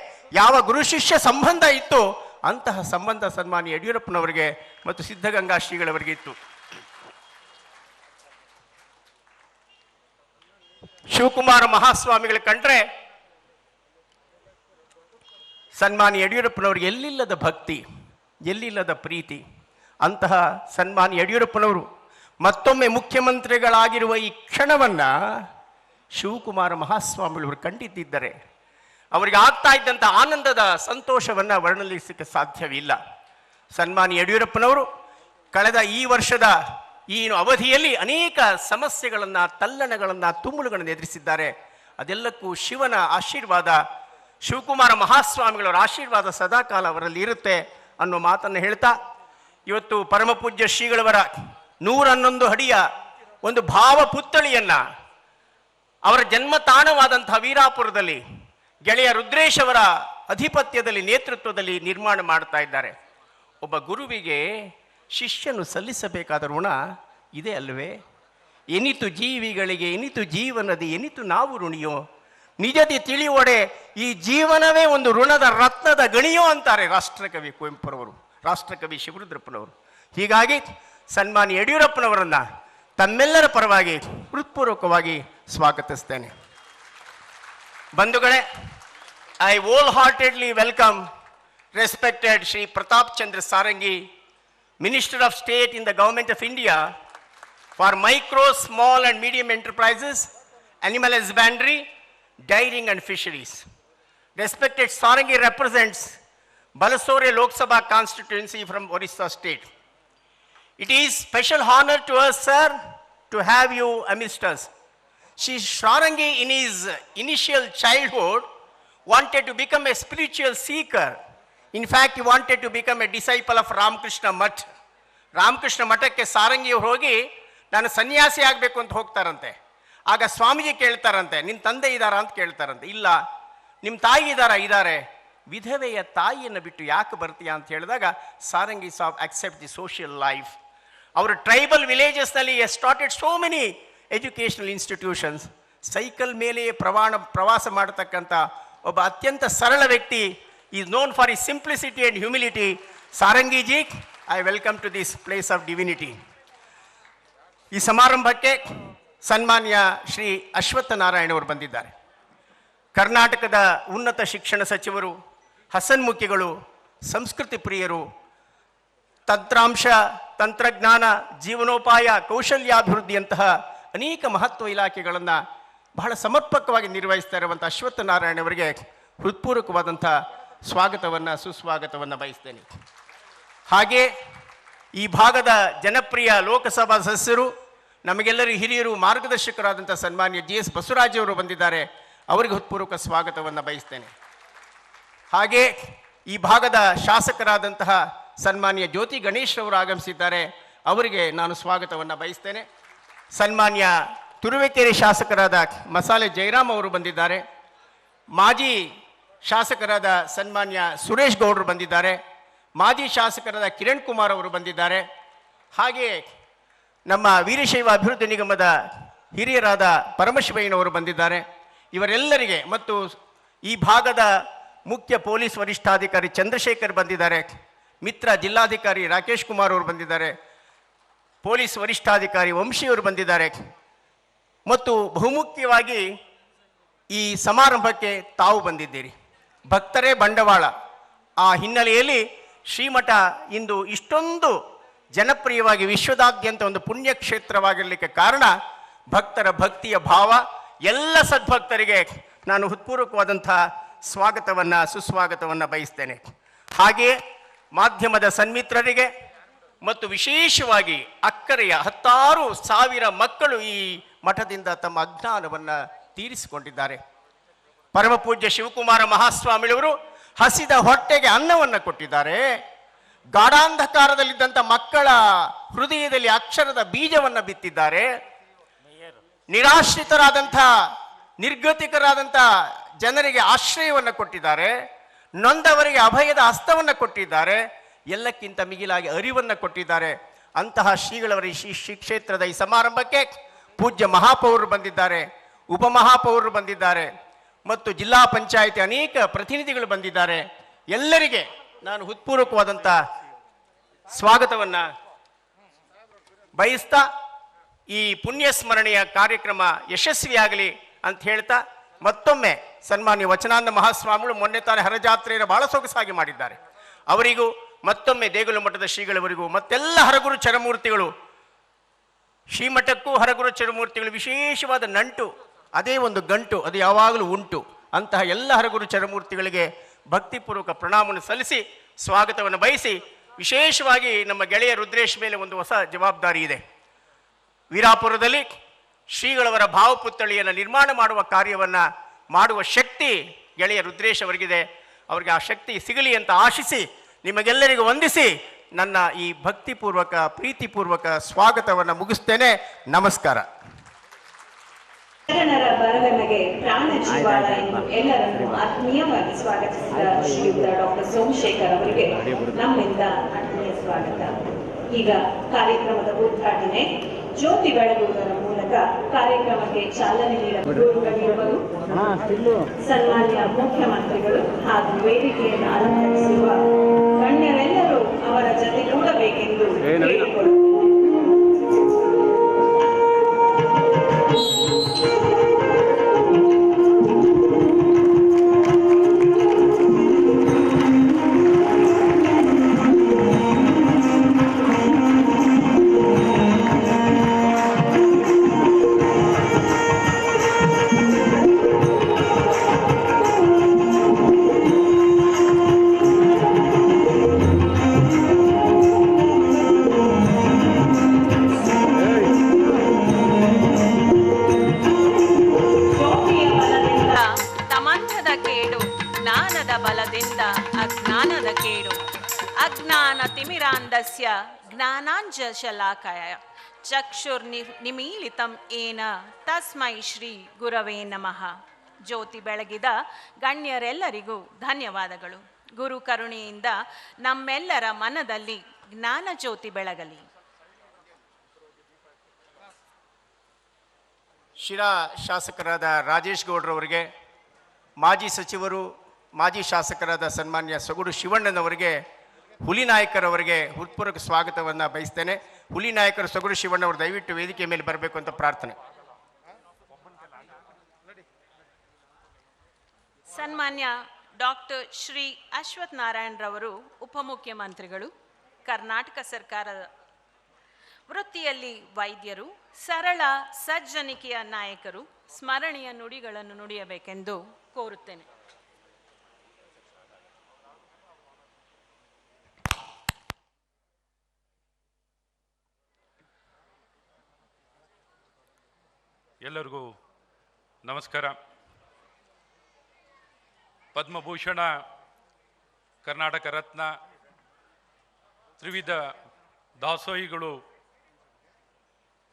ಯಾವ ಗುರು ಶಿಷ್ಯ ಸಂಬಂಧ ಇತ್ತು ಅಂತಹ ಸಂಬಂಧ ಸನ್ಮಾನ್ಯ ಯಡಿಯೂರಪ್ಪನವರಿಗೆ ಮತ್ತು ಸಿದ್ಧಗಂಗಾ ಶ್ರೀಗಳವರಿಗೆ ಇತ್ತು. ಶಿವಕುಮಾರ ಮಹಾಸ್ವಾಮಿಗಳ ಕಂಡ್ರೆ ಸನ್ಮಾನ್ಯ ಯಡಿಯೂರಪ್ಪನವರಿಗೆ ಎಲ್ಲಿಲ್ಲದ ಭಕ್ತಿ, ಎಲ್ಲಿಲ್ಲದ ಪ್ರೀತಿ. ಅಂತಹ ಸನ್ಮಾನ್ಯ ಯಡಿಯೂರಪ್ಪನವರು ಮತ್ತೊಮ್ಮೆ ಮುಖ್ಯಮಂತ್ರಿಗಳಾಗಿರುವ ಈ ಕ್ಷಣವನ್ನ ಶಿವಕುಮಾರ ಮಹಾಸ್ವಾಮಿಗಳವರು ಕಂಡಿದ್ದರೆ ಅವರಿಗೆ ಆಗ್ತಾ ಇದ್ದಂಥ ಆನಂದದ ಸಂತೋಷವನ್ನು ವರ್ಣಿಸಲಿಕ್ಕೆ ಸಾಧ್ಯವಿಲ್ಲ. ಸನ್ಮಾನ್ಯ ಯಡಿಯೂರಪ್ಪನವರು ಕಳೆದ ಈ ವರ್ಷದ ಈ ಅವಧಿಯಲ್ಲಿ ಅನೇಕ ಸಮಸ್ಯೆಗಳನ್ನು, ತಲ್ಲಣಗಳನ್ನು, ತುಮುಲುಗಳನ್ನು ಎದುರಿಸಿದ್ದಾರೆ. ಅದೆಲ್ಲಕ್ಕೂ ಶಿವನ ಆಶೀರ್ವಾದ, ಶಿವಕುಮಾರ ಮಹಾಸ್ವಾಮಿಗಳವರ ಆಶೀರ್ವಾದ ಸದಾಕಾಲ ಅವರಲ್ಲಿ ಇರುತ್ತೆ ಅನ್ನೋ ಮಾತನ್ನು ಹೇಳ್ತಾ, ಇವತ್ತು ಪರಮಪೂಜ್ಯ ಶ್ರೀಗಳವರ 111 ಅಡಿಯ ಒಂದು ಭಾವ ಪುತ್ಥಳಿಯನ್ನ ಅವರ ಜನ್ಮ ತಾಣವಾದಂತಹ ವೀರಾಪುರದಲ್ಲಿ ಗೆಳೆಯ ರುದ್ರೇಶ್ ಅವರ ಅಧಿಪತ್ಯದಲ್ಲಿ, ನೇತೃತ್ವದಲ್ಲಿ ನಿರ್ಮಾಣ ಮಾಡ್ತಾ ಇದ್ದಾರೆ. ಒಬ್ಬ ಗುರುವಿಗೆ ಶಿಷ್ಯನು ಸಲ್ಲಿಸಬೇಕಾದ ಋಣ ಇದೆ ಅಲ್ವೇ? ಎನಿತು ಜೀವಿಗಳಿಗೆ ಎನಿತು ಜೀವನದಿ ಎನಿತು ನಾವು ಋಣಿಯೋ, ನಿಜದಿ ತಿಳಿಯೋಡೆ ಈ ಜೀವನವೇ ಒಂದು ಋಣದ ರತ್ನದ ಗಣಿಯೋ ಅಂತಾರೆ ರಾಷ್ಟ್ರಕವಿ ಕುವೆಂಪುರವರು, ರಾಷ್ಟ್ರಕವಿ ಶಿವರುದ್ರಪ್ಪನವರು. ಹೀಗಾಗಿ ಸನ್ಮಾನ್ಯ ಯಡಿಯೂರಪ್ಪನವರನ್ನ ತಮ್ಮೆಲ್ಲರ ಪರವಾಗಿ ಹೃತ್ಪೂರ್ವಕವಾಗಿ ಸ್ವಾಗತಿಸ್ತೇನೆ. ಬಂಧುಗಳೇ, I hole heartedly welcome respected Shri Pratap Chandra Sarangi, Minister of State in the Government of India for Micro, Small and Medium Enterprises, Animal Husbandry, Dairying and Fisheries. Respected Sarangi represents Balasore Lok Sabha constituency from Orissa State. It is special honor to us, sir, to have you amidst us. Shri Sarangi in his initial childhood wanted to become a spiritual seeker. In fact, he wanted to become a disciple of Ramakrishna Math. Ramakrishna ಮಠಕ್ಕೆ ಸಾರಂಗಿಯವರು ಹೋಗಿ ನಾನು ಸನ್ಯಾಸಿ ಆಗಬೇಕು ಅಂತ ಹೋಗ್ತಾರಂತೆ. ಆಗ ಸ್ವಾಮೀಜಿ ಕೇಳ್ತಾರಂತೆ, ನಿನ್ನ ತಂದೆ ಇದ್ದಾರಾ ಅಂತ ಕೇಳ್ತಾರಂತೆ. ಇಲ್ಲ. ನಿಮ್ಮ ತಾಯಿ ಇದ್ದಾರೆ. ವಿಧವೆಯ ತಾಯಿಯನ್ನು ಬಿಟ್ಟು ಯಾಕೆ ಬರ್ತೀಯಾ ಅಂತ ಹೇಳಿದಾಗ ಸಾರಂಗಿ ಸಾಬ್ ಅಕ್ಸೆಪ್ಟ್ ದಿ ಸೋಷಿಯಲ್ ಲೈಫ್. ಅವರು ಟ್ರೈಬಲ್ ವಿಲೇಜಸ್ನಲ್ಲಿ started so many educational institutions. Cycle ಮೇಲೆಯೇ ಪ್ರವಾಸ ಮಾಡತಕ್ಕಂಥ ಒಬ್ಬ ಅತ್ಯಂತ ಸರಳ ವ್ಯಕ್ತಿ. Is known for his simplicity and humility. ಸಾರಂಗಿಜಿ, I welcome to this place of divinity. ಈ ಸಮಾರಂಭಕ್ಕೆ ಸನ್ಮಾನ್ಯ ಶ್ರೀ ಅಶ್ವತ್ಥ ನಾರಾಯಣ ಅವರು ಬಂದಿದ್ದಾರೆ. ಕರ್ನಾಟಕದ ಉನ್ನತ ಶಿಕ್ಷಣ ಸಚಿವರು, ಹಸನ್ಮುಖಿಗಳು, ಸಂಸ್ಕೃತಿ ಪ್ರಿಯರು, ತಂತ್ರಾಂಶ, ತಂತ್ರಜ್ಞಾನ, ಜೀವನೋಪಾಯ, ಕೌಶಲ್ಯಾಭಿವೃದ್ಧಿಯಂತಹ ಅನೇಕ ಮಹತ್ವ ಇಲಾಖೆಗಳನ್ನು ಬಹಳ ಸಮರ್ಪಕವಾಗಿ ನಿರ್ವಹಿಸ್ತಾ ಇರುವಂಥ ಅಶ್ವತ್ಥ ನಾರಾಯಣ ಅವರಿಗೆ ಹೃತ್ಪೂರ್ವಕವಾದಂಥ ಸ್ವಾಗತವನ್ನು, ಸುಸ್ವಾಗತವನ್ನು ಬಯಸ್ತೇನೆ. ಹಾಗೆ ಈ ಭಾಗದ ಜನಪ್ರಿಯ ಲೋಕಸಭಾ ಸದಸ್ಯರು, ನಮಗೆಲ್ಲರೂ ಹಿರಿಯರು, ಮಾರ್ಗದರ್ಶಕರಾದಂಥ ಸನ್ಮಾನ್ಯ GS ಬಸವರಾಜ್ ಅವರು ಬಂದಿದ್ದಾರೆ. ಅವರಿಗೆ ಹೃತ್ಪೂರ್ವಕ ಸ್ವಾಗತವನ್ನು ಬಯಸ್ತೇನೆ. ಹಾಗೆ ಈ ಭಾಗದ ಶಾಸಕರಾದಂತಹ ಸನ್ಮಾನ್ಯ ಜ್ಯೋತಿ ಗಣೇಶ್ ಅವರು ಆಗಮಿಸಿದ್ದಾರೆ. ಅವರಿಗೆ ನಾನು ಸ್ವಾಗತವನ್ನು ಬಯಸ್ತೇನೆ. ಸನ್ಮಾನ್ಯ ತುರುವೇಕೆರೆ ಶಾಸಕರಾದ ಮಸಾಲೆ ಜಯರಾಮ್ ಅವರು ಬಂದಿದ್ದಾರೆ. ಮಾಜಿ ಶಾಸಕರಾದ ಸನ್ಮಾನ್ಯ ಸುರೇಶ್ ಗೌಡರು ಬಂದಿದ್ದಾರೆ. ಮಾಜಿ ಶಾಸಕರಾದ ಕಿರಣ್ ಕುಮಾರ್ ಅವರು ಬಂದಿದ್ದಾರೆ. ಹಾಗೆಯೇ ನಮ್ಮ ವೀರಶೈವ ಅಭಿವೃದ್ಧಿ ನಿಗಮದ ಹಿರಿಯರಾದ ಪರಮಶಿವಯ್ಯನವರು ಬಂದಿದ್ದಾರೆ. ಇವರೆಲ್ಲರಿಗೆ ಮತ್ತು ಈ ಭಾಗದ ಮುಖ್ಯ ಪೊಲೀಸ್ ವರಿಷ್ಠಾಧಿಕಾರಿ ಚಂದ್ರಶೇಖರ್ ಬಂದಿದ್ದಾರೆ. ಮಿತ್ರ ಜಿಲ್ಲಾಧಿಕಾರಿ ರಾಕೇಶ್ ಕುಮಾರ್ ಅವರು ಬಂದಿದ್ದಾರೆ. ಪೊಲೀಸ್ ವರಿಷ್ಠಾಧಿಕಾರಿ ವಂಶಿಯವರು ಬಂದಿದ್ದಾರೆ. ಮತ್ತು ಬಹುಮುಖ್ಯವಾಗಿ ಈ ಸಮಾರಂಭಕ್ಕೆ ತಾವು ಬಂದಿದ್ದೀರಿ. ಭಕ್ತರೇ ಬಂಡವಾಳ. ಆ ಹಿನ್ನೆಲೆಯಲ್ಲಿ ಶ್ರೀಮಠ ಇಂದು ಇಷ್ಟೊಂದು ಜನಪ್ರಿಯವಾಗಿ ವಿಶ್ವದಾದ್ಯಂತ ಒಂದು ಪುಣ್ಯಕ್ಷೇತ್ರವಾಗಿರಲಿಕ್ಕೆ ಕಾರಣ ಭಕ್ತರ ಭಕ್ತಿಯ ಭಾವ. ಎಲ್ಲ ಸದ್ಭಕ್ತರಿಗೆ ನಾನು ಹೃತ್ಪೂರ್ವಕವಾದಂಥ ಸ್ವಾಗತವನ್ನು ಸುಸ್ವಾಗತವನ್ನು ಬಯಸ್ತೇನೆ. ಹಾಗೆಯೇ ಮಾಧ್ಯಮದ ಸನ್ಮಿತ್ರರಿಗೆ ಮತ್ತು ವಿಶೇಷವಾಗಿ ಅಕ್ಕರೆಯ 10,000 ಮಕ್ಕಳು ಈ ಮಠದಿಂದ ತಮ್ಮ ಅಜ್ಞಾನವನ್ನು ತೀರಿಸಿಕೊಂಡಿದ್ದಾರೆ. ಪರಮ ಪೂಜ್ಯ ಶಿವಕುಮಾರ ಮಹಾಸ್ವಾಮಿಗಳವರು ಹಸಿದ ಹೊಟ್ಟೆಗೆ ಅನ್ನವನ್ನು ಕೊಟ್ಟಿದ್ದಾರೆ. ಗಾಢಾಂಧಕಾರದಲ್ಲಿದ್ದಂಥ ಮಕ್ಕಳ ಹೃದಯದಲ್ಲಿ ಅಕ್ಷರದ ಬೀಜವನ್ನು ಬಿತ್ತಿದ್ದಾರೆ. ನಿರಾಶ್ರಿತರಾದಂಥ ನಿರ್ಗತಿಕರಾದಂಥ ಜನರಿಗೆ ಆಶ್ರಯವನ್ನು ಕೊಟ್ಟಿದ್ದಾರೆ. ನೊಂದವರಿಗೆ ಅಭಯದ ಹಸ್ತವನ್ನು ಕೊಟ್ಟಿದ್ದಾರೆ. ಎಲ್ಲಕ್ಕಿಂತ ಮಿಗಿಲಾಗಿ ಅರಿವನ್ನು ಕೊಟ್ಟಿದ್ದಾರೆ. ಅಂತಹ ಶ್ರೀಗಳವರ ಶ್ರೀ ಕ್ಷೇತ್ರದ ಈ ಸಮಾರಂಭಕ್ಕೆ ಪೂಜ್ಯ ಮಹಾಪೌರರು ಬಂದಿದ್ದಾರೆ, ಉಪಮಹಾಪೌರರು ಬಂದಿದ್ದಾರೆ ಮತ್ತು ಜಿಲ್ಲಾ ಪಂಚಾಯಿತಿ ಅನೇಕ ಪ್ರತಿನಿಧಿಗಳು ಬಂದಿದ್ದಾರೆ. ಎಲ್ಲರಿಗೆ ನಾನು ಹೃತ್ಪೂರ್ವಕವಾದಂಥ ಸ್ವಾಗತವನ್ನು ಬಯಸ್ತಾ ಈ ಪುಣ್ಯ ಸ್ಮರಣೆಯ ಕಾರ್ಯಕ್ರಮ ಯಶಸ್ವಿಯಾಗಲಿ ಅಂತ ಹೇಳ್ತಾ ಮತ್ತೊಮ್ಮೆ ಸನ್ಮಾನ್ಯ ವಚನಾನಂದ ಮಹಾಸ್ವಾಮಿಗಳು ಮೊನ್ನೆ ತಾನೇ ಹರಜಾತ್ರೆಯನ್ನು ಬಹಳ ಸೊಗಸಾಗಿ ಮಾಡಿದ್ದಾರೆ. ಅವರಿಗೂ ಮತ್ತೊಮ್ಮೆ ದೇಗುಲ ಮಠದ ಶ್ರೀಗಳವರಿಗೂ ಮತ್ತೆಲ್ಲ ಹರಗುರು ಚರಮೂರ್ತಿಗಳು, ಶ್ರೀಮಠಕ್ಕೂ ಹರಗುರು ಚರಮೂರ್ತಿಗಳು ವಿಶೇಷವಾದ ನಂಟು, ಅದೇ ಒಂದು ಗಂಟು ಅದು ಯಾವಾಗಲೂ ಉಂಟು. ಅಂತಹ ಎಲ್ಲ ಹರಗುರು ಚರಮೂರ್ತಿಗಳಿಗೆ ಭಕ್ತಿಪೂರ್ವಕ ಪ್ರಣಾಮವನ್ನು ಸಲ್ಲಿಸಿ ಸ್ವಾಗತವನ್ನು ಬಯಸಿ, ವಿಶೇಷವಾಗಿ ನಮ್ಮ ಗೆಳೆಯ ರುದ್ರೇಶ್ ಮೇಲೆ ಒಂದು ಹೊಸ ಜವಾಬ್ದಾರಿ ಇದೆ. ವೀರಾಪುರದಲ್ಲಿ ಶ್ರೀಗಳವರ ಭಾವಪುತ್ಥಳಿಯನ್ನು ನಿರ್ಮಾಣ ಮಾಡುವ ಕಾರ್ಯವನ್ನು ಮಾಡುವ ಶಕ್ತಿ ಗೆಳೆಯ ರುದ್ರೇಶ್ ಅವರಿಗಿದೆ. ಅವರಿಗೆ ಆ ಶಕ್ತಿ ಸಿಗಲಿ ಅಂತ ಆಶಿಸಿ ನಿಮಗೆಲ್ಲರಿಗೂ ವಂದಿಸಿ ನನ್ನ ಈ ಭಕ್ತಿಪೂರ್ವಕ ಪ್ರೀತಿಪೂರ್ವಕ ಸ್ವಾಗತವನ್ನು ಮುಗಿಸ್ತೇನೆ. ನಮಸ್ಕಾರ. ಶರಣರ ಬರವಣಿಗೆ ಪ್ರಾಣ ಜೀವಾಳ ಎಂದು ಎಲ್ಲರನ್ನು ಆತ್ಮೀಯವಾಗಿ ಸ್ವಾಗತಿಸಿದ ಶ್ರೀಯುತ ಡಾಕ್ಟರ್ ಸೋಮಶೇಖರ್ ಅವರಿಗೆ ನಮ್ಮಿಂದ ಆತ್ಮೀಯ ಸ್ವಾಗತ. ಈಗ ಕಾರ್ಯಕ್ರಮದ ಉದ್ಘಾಟನೆ ಜ್ಯೋತಿ ಬೆಳಗುವುದರ ಮೂಲಕ ಕಾರ್ಯಕ್ರಮಕ್ಕೆ ಚಾಲನೆ ನೀಡಬಹುದು. ಸನ್ಮಾನ್ಯ ಮುಖ್ಯಮಂತ್ರಿಗಳು ಹಾಗೂ ವೇದಿಕೆಯನ್ನು ಅಲಂಕರಿಸಿರುವ ಗಣ್ಯರೆಲ್ಲರೂ ಅವರ ಜೊತೆಗೂಡಬೇಕೆಂದು ಕೇಳಿಕೊಳ್ಳುತ್ತೇನೆ. ಅಜ್ಞಾನತಿಮಿರಾಂಧಸ್ಯ ಜ್ಞಾನಾಂಜಶಲಾಕಯ ಚಕ್ಷುರ್ನಿಮೀಲಿತಂ ಏನ ತಸ್ಮೈ ಶ್ರೀ ಗುರವೇ ನಮಃ. ಜ್ಯೋತಿ ಬೆಳಗಿದ ಗಣ್ಯರೆಲ್ಲರಿಗೂ ಧನ್ಯವಾದಗಳು. ಗುರು ಕರುಣೆಯಿಂದ ನಮ್ಮೆಲ್ಲರ ಮನದಲ್ಲಿ ಜ್ಞಾನ ಜ್ಯೋತಿ ಬೆಳಗಲಿ. ಶಿರಾ ಶಾಸಕರಾದ ರಾಜೇಶ್ ಗೌಡ್ರವರಿಗೆ, ಮಾಜಿ ಸಚಿವರು ಮಾಜಿ ಶಾಸಕರಾದ ಸನ್ಮಾನ್ಯ ಸೊಗಡು ಶಿವಣ್ಣನವರಿಗೆ, ಹುಲಿನಾಯಕರವರಿಗೆ ಹೃತ್ಪೂರ್ವಕ ಸ್ವಾಗತವನ್ನು ಬಯಸ್ತೇನೆ. ಹುಲಿನಾಯಕರು ಸೊಗಡು ಶಿವಣ್ಣವರು ದಯವಿಟ್ಟು ವೇದಿಕೆ ಮೇಲೆ ಬರಬೇಕು ಅಂತ ಪ್ರಾರ್ಥನೆ. ಸನ್ಮಾನ್ಯ ಡಾಕ್ಟರ್ ಶ್ರೀ ಅಶ್ವಥ್ ನಾರಾಯಣರವರು ಉಪಮುಖ್ಯಮಂತ್ರಿಗಳು, ಕರ್ನಾಟಕ ಸರ್ಕಾರದ ವೃತ್ತಿಯಲ್ಲಿ ವೈದ್ಯರು, ಸರಳ ಸಜ್ಜನಿಕೆಯ ನಾಯಕರು, ಸ್ಮರಣೀಯ ನುಡಿಗಳನ್ನು ನುಡಿಯಬೇಕೆಂದು ಕೋರುತ್ತೇನೆ. ಎಲ್ಲರಿಗೂ ನಮಸ್ಕಾರ. ಪದ್ಮಭೂಷಣ ಕರ್ನಾಟಕ ರತ್ನ ತ್ರಿವಿಧ ದಾಸೋಹಿಗಳು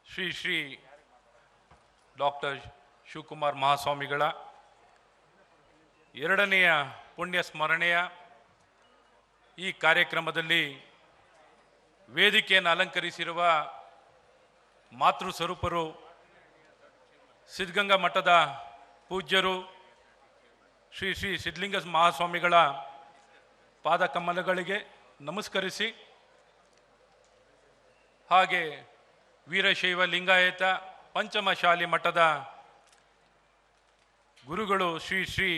ಶ್ರೀ ಶ್ರೀ ಡಾಕ್ಟರ್ ಶಿವಕುಮಾರ್ ಮಹಾಸ್ವಾಮಿಗಳ 2ನೆಯ ಪುಣ್ಯ ಸ್ಮರಣೆಯ ಈ ಕಾರ್ಯಕ್ರಮದಲ್ಲಿ ವೇದಿಕೆಯನ್ನು ಅಲಂಕರಿಸಿರುವ ಮಾತೃ ಸ್ವರೂಪರು ಸಿದ್ಧಗಂಗಾ ಮಠದ ಪೂಜ್ಯರು ಶ್ರೀ ಶ್ರೀ ಸಿದ್ಧಲಿಂಗ ಮಹಾಸ್ವಾಮಿಗಳ ಪಾದ ಕಮಲಗಳಿಗೆ ನಮಸ್ಕರಿಸಿ, ಹಾಗೆ ವೀರಶೈವ ಲಿಂಗಾಯತ ಪಂಚಮಶಾಲಿ ಮಠದ ಗುರುಗಳು ಶ್ರೀ ಶ್ರೀ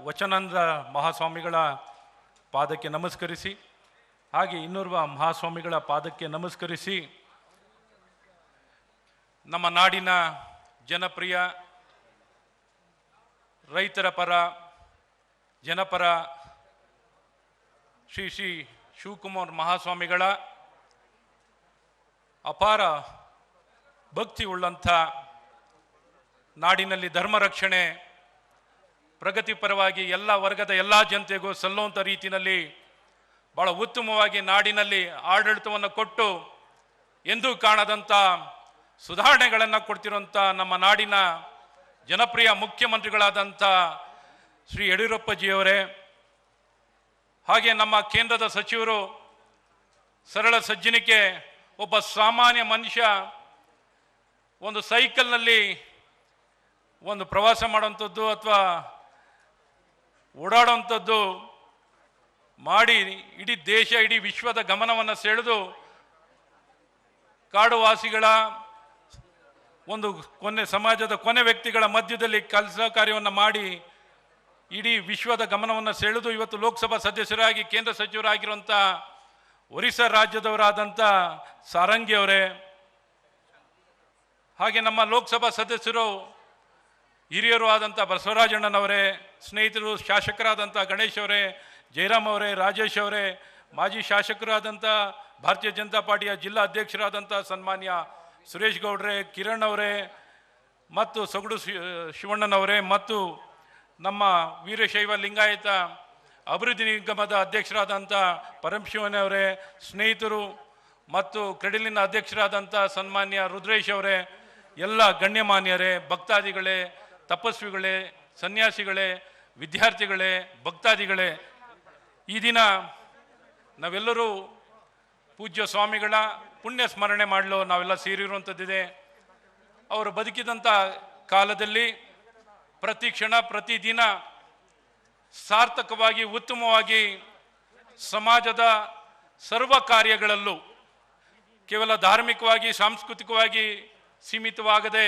ವಚನಾನಂದ ಮಹಾಸ್ವಾಮಿಗಳ ಪಾದಕ್ಕೆ ನಮಸ್ಕರಿಸಿ, ಹಾಗೆ ಇನ್ನೋರ್ವ ಮಹಾಸ್ವಾಮಿಗಳ ಪಾದಕ್ಕೆ ನಮಸ್ಕರಿಸಿ, ನಮ್ಮ ನಾಡಿನ ಜನಪ್ರಿಯ ರೈತರ ಪರ ಜನಪರ ಶ್ರೀ ಶ್ರೀ ಶಿವಕುಮಾರ್ ಮಹಾಸ್ವಾಮಿಗಳ ಅಪಾರ ಭಕ್ತಿ ಉಳ್ಳಂಥ, ನಾಡಿನಲ್ಲಿ ಧರ್ಮ ರಕ್ಷಣೆ ಪ್ರಗತಿಪರವಾಗಿ ಎಲ್ಲ ವರ್ಗದ ಎಲ್ಲ ಜನತೆಗೂ ಸಲ್ಲುವಂಥ ರೀತಿಯಲ್ಲಿ ಭಾಳ ಉತ್ತಮವಾಗಿ ನಾಡಿನಲ್ಲಿ ಆಡಳಿತವನ್ನು ಕೊಟ್ಟು ಎಂದೂ ಕಾಣದಂಥ ಸುಧಾರಣೆಗಳನ್ನು ಕೊಡ್ತಿರುವಂಥ ನಮ್ಮ ನಾಡಿನ ಜನಪ್ರಿಯ ಮುಖ್ಯಮಂತ್ರಿಗಳಾದಂಥ ಶ್ರೀ ಯಡಿಯೂರಪ್ಪಜಿಯವರೇ, ಹಾಗೆ ನಮ್ಮ ಕೇಂದ್ರದ ಸಚಿವರು, ಸರಳ ಸಜ್ಜನಿಕೆ, ಒಬ್ಬ ಸಾಮಾನ್ಯ ಮನುಷ್ಯ ಒಂದು ಸೈಕಲ್ನಲ್ಲಿ ಒಂದು ಪ್ರವಾಸ ಮಾಡುವಂಥದ್ದು ಅಥವಾ ಓಡಾಡುವಂಥದ್ದು ಮಾಡಿ ಇಡೀ ದೇಶ ಇಡೀ ವಿಶ್ವದ ಗಮನವನ್ನು ಸೆಳೆದು ಕಾಡುವಾಸಿಗಳ ಒಂದು ಸಮಾಜದ ಕೊನೆ ವ್ಯಕ್ತಿಗಳ ಮಧ್ಯದಲ್ಲಿ ಕೆಲಸ ಕಾರ್ಯವನ್ನು ಮಾಡಿ ಇಡೀ ವಿಶ್ವದ ಗಮನವನ್ನು ಸೆಳೆದು ಇವತ್ತು ಲೋಕಸಭಾ ಸದಸ್ಯರಾಗಿ ಕೇಂದ್ರ ಸಚಿವರಾಗಿರುವಂಥ ಒರಿಸ್ಸಾ ರಾಜ್ಯದವರಾದಂಥ ಸಾರಂಗಿ ಅವರೇ, ಹಾಗೆ ನಮ್ಮ ಲೋಕಸಭಾ ಸದಸ್ಯರು ಹಿರಿಯರು ಆದಂಥ ಬಸವರಾಜಣ್ಣನವರೇ, ಸ್ನೇಹಿತರು ಶಾಸಕರಾದಂಥ ಗಣೇಶ್ ಅವರೇ, ಜಯರಾಮ್ ಅವರೇ, ರಾಜೇಶ್ ಅವರೇ, ಮಾಜಿ ಶಾಸಕರಾದಂಥ ಭಾರತೀಯ ಜನತಾ ಪಾರ್ಟಿಯ ಜಿಲ್ಲಾ ಅಧ್ಯಕ್ಷರಾದಂಥ ಸನ್ಮಾನ್ಯ ಸುರೇಶ್ ಗೌಡ್ರೆ, ಕಿರಣ್ ಅವರೇ, ಮತ್ತು ಸೊಗಡು ಶಿವಣ್ಣನವರೇ, ಮತ್ತು ನಮ್ಮ ವೀರಶೈವ ಲಿಂಗಾಯತ ಅಭಿವೃದ್ಧಿ ನಿಗಮದ ಅಧ್ಯಕ್ಷರಾದಂಥ ಪರಮಶಿವನವರೇ, ಸ್ನೇಹಿತರು ಮತ್ತು ಕ್ರೆಡಿಲಿನ ಅಧ್ಯಕ್ಷರಾದಂಥ ಸನ್ಮಾನ್ಯ ರುದ್ರೇಶ್ ಅವರೇ, ಎಲ್ಲ ಗಣ್ಯಮಾನ್ಯರೇ, ಭಕ್ತಾದಿಗಳೇ, ತಪಸ್ವಿಗಳೇ, ಸನ್ಯಾಸಿಗಳೇ, ವಿದ್ಯಾರ್ಥಿಗಳೇ, ಭಕ್ತಾದಿಗಳೇ, ಈ ದಿನ ನಾವೆಲ್ಲರೂ ಪೂಜ್ಯ ಸ್ವಾಮಿಗಳ ಪುಣ್ಯ ಸ್ಮರಣೆ ಮಾಡಲು ನಾವೆಲ್ಲ ಸೇರಿರುವಂಥದ್ದಿದೆ. ಅವರು ಬದುಕಿದಂಥ ಕಾಲದಲ್ಲಿ ಪ್ರತಿ ಕ್ಷಣ ಪ್ರತಿದಿನ ಸಾರ್ಥಕವಾಗಿ ಉತ್ತಮವಾಗಿ ಸಮಾಜದ ಸರ್ವ ಕಾರ್ಯಗಳಲ್ಲೂ ಕೇವಲ ಧಾರ್ಮಿಕವಾಗಿ ಸಾಂಸ್ಕೃತಿಕವಾಗಿ ಸೀಮಿತವಾಗದೆ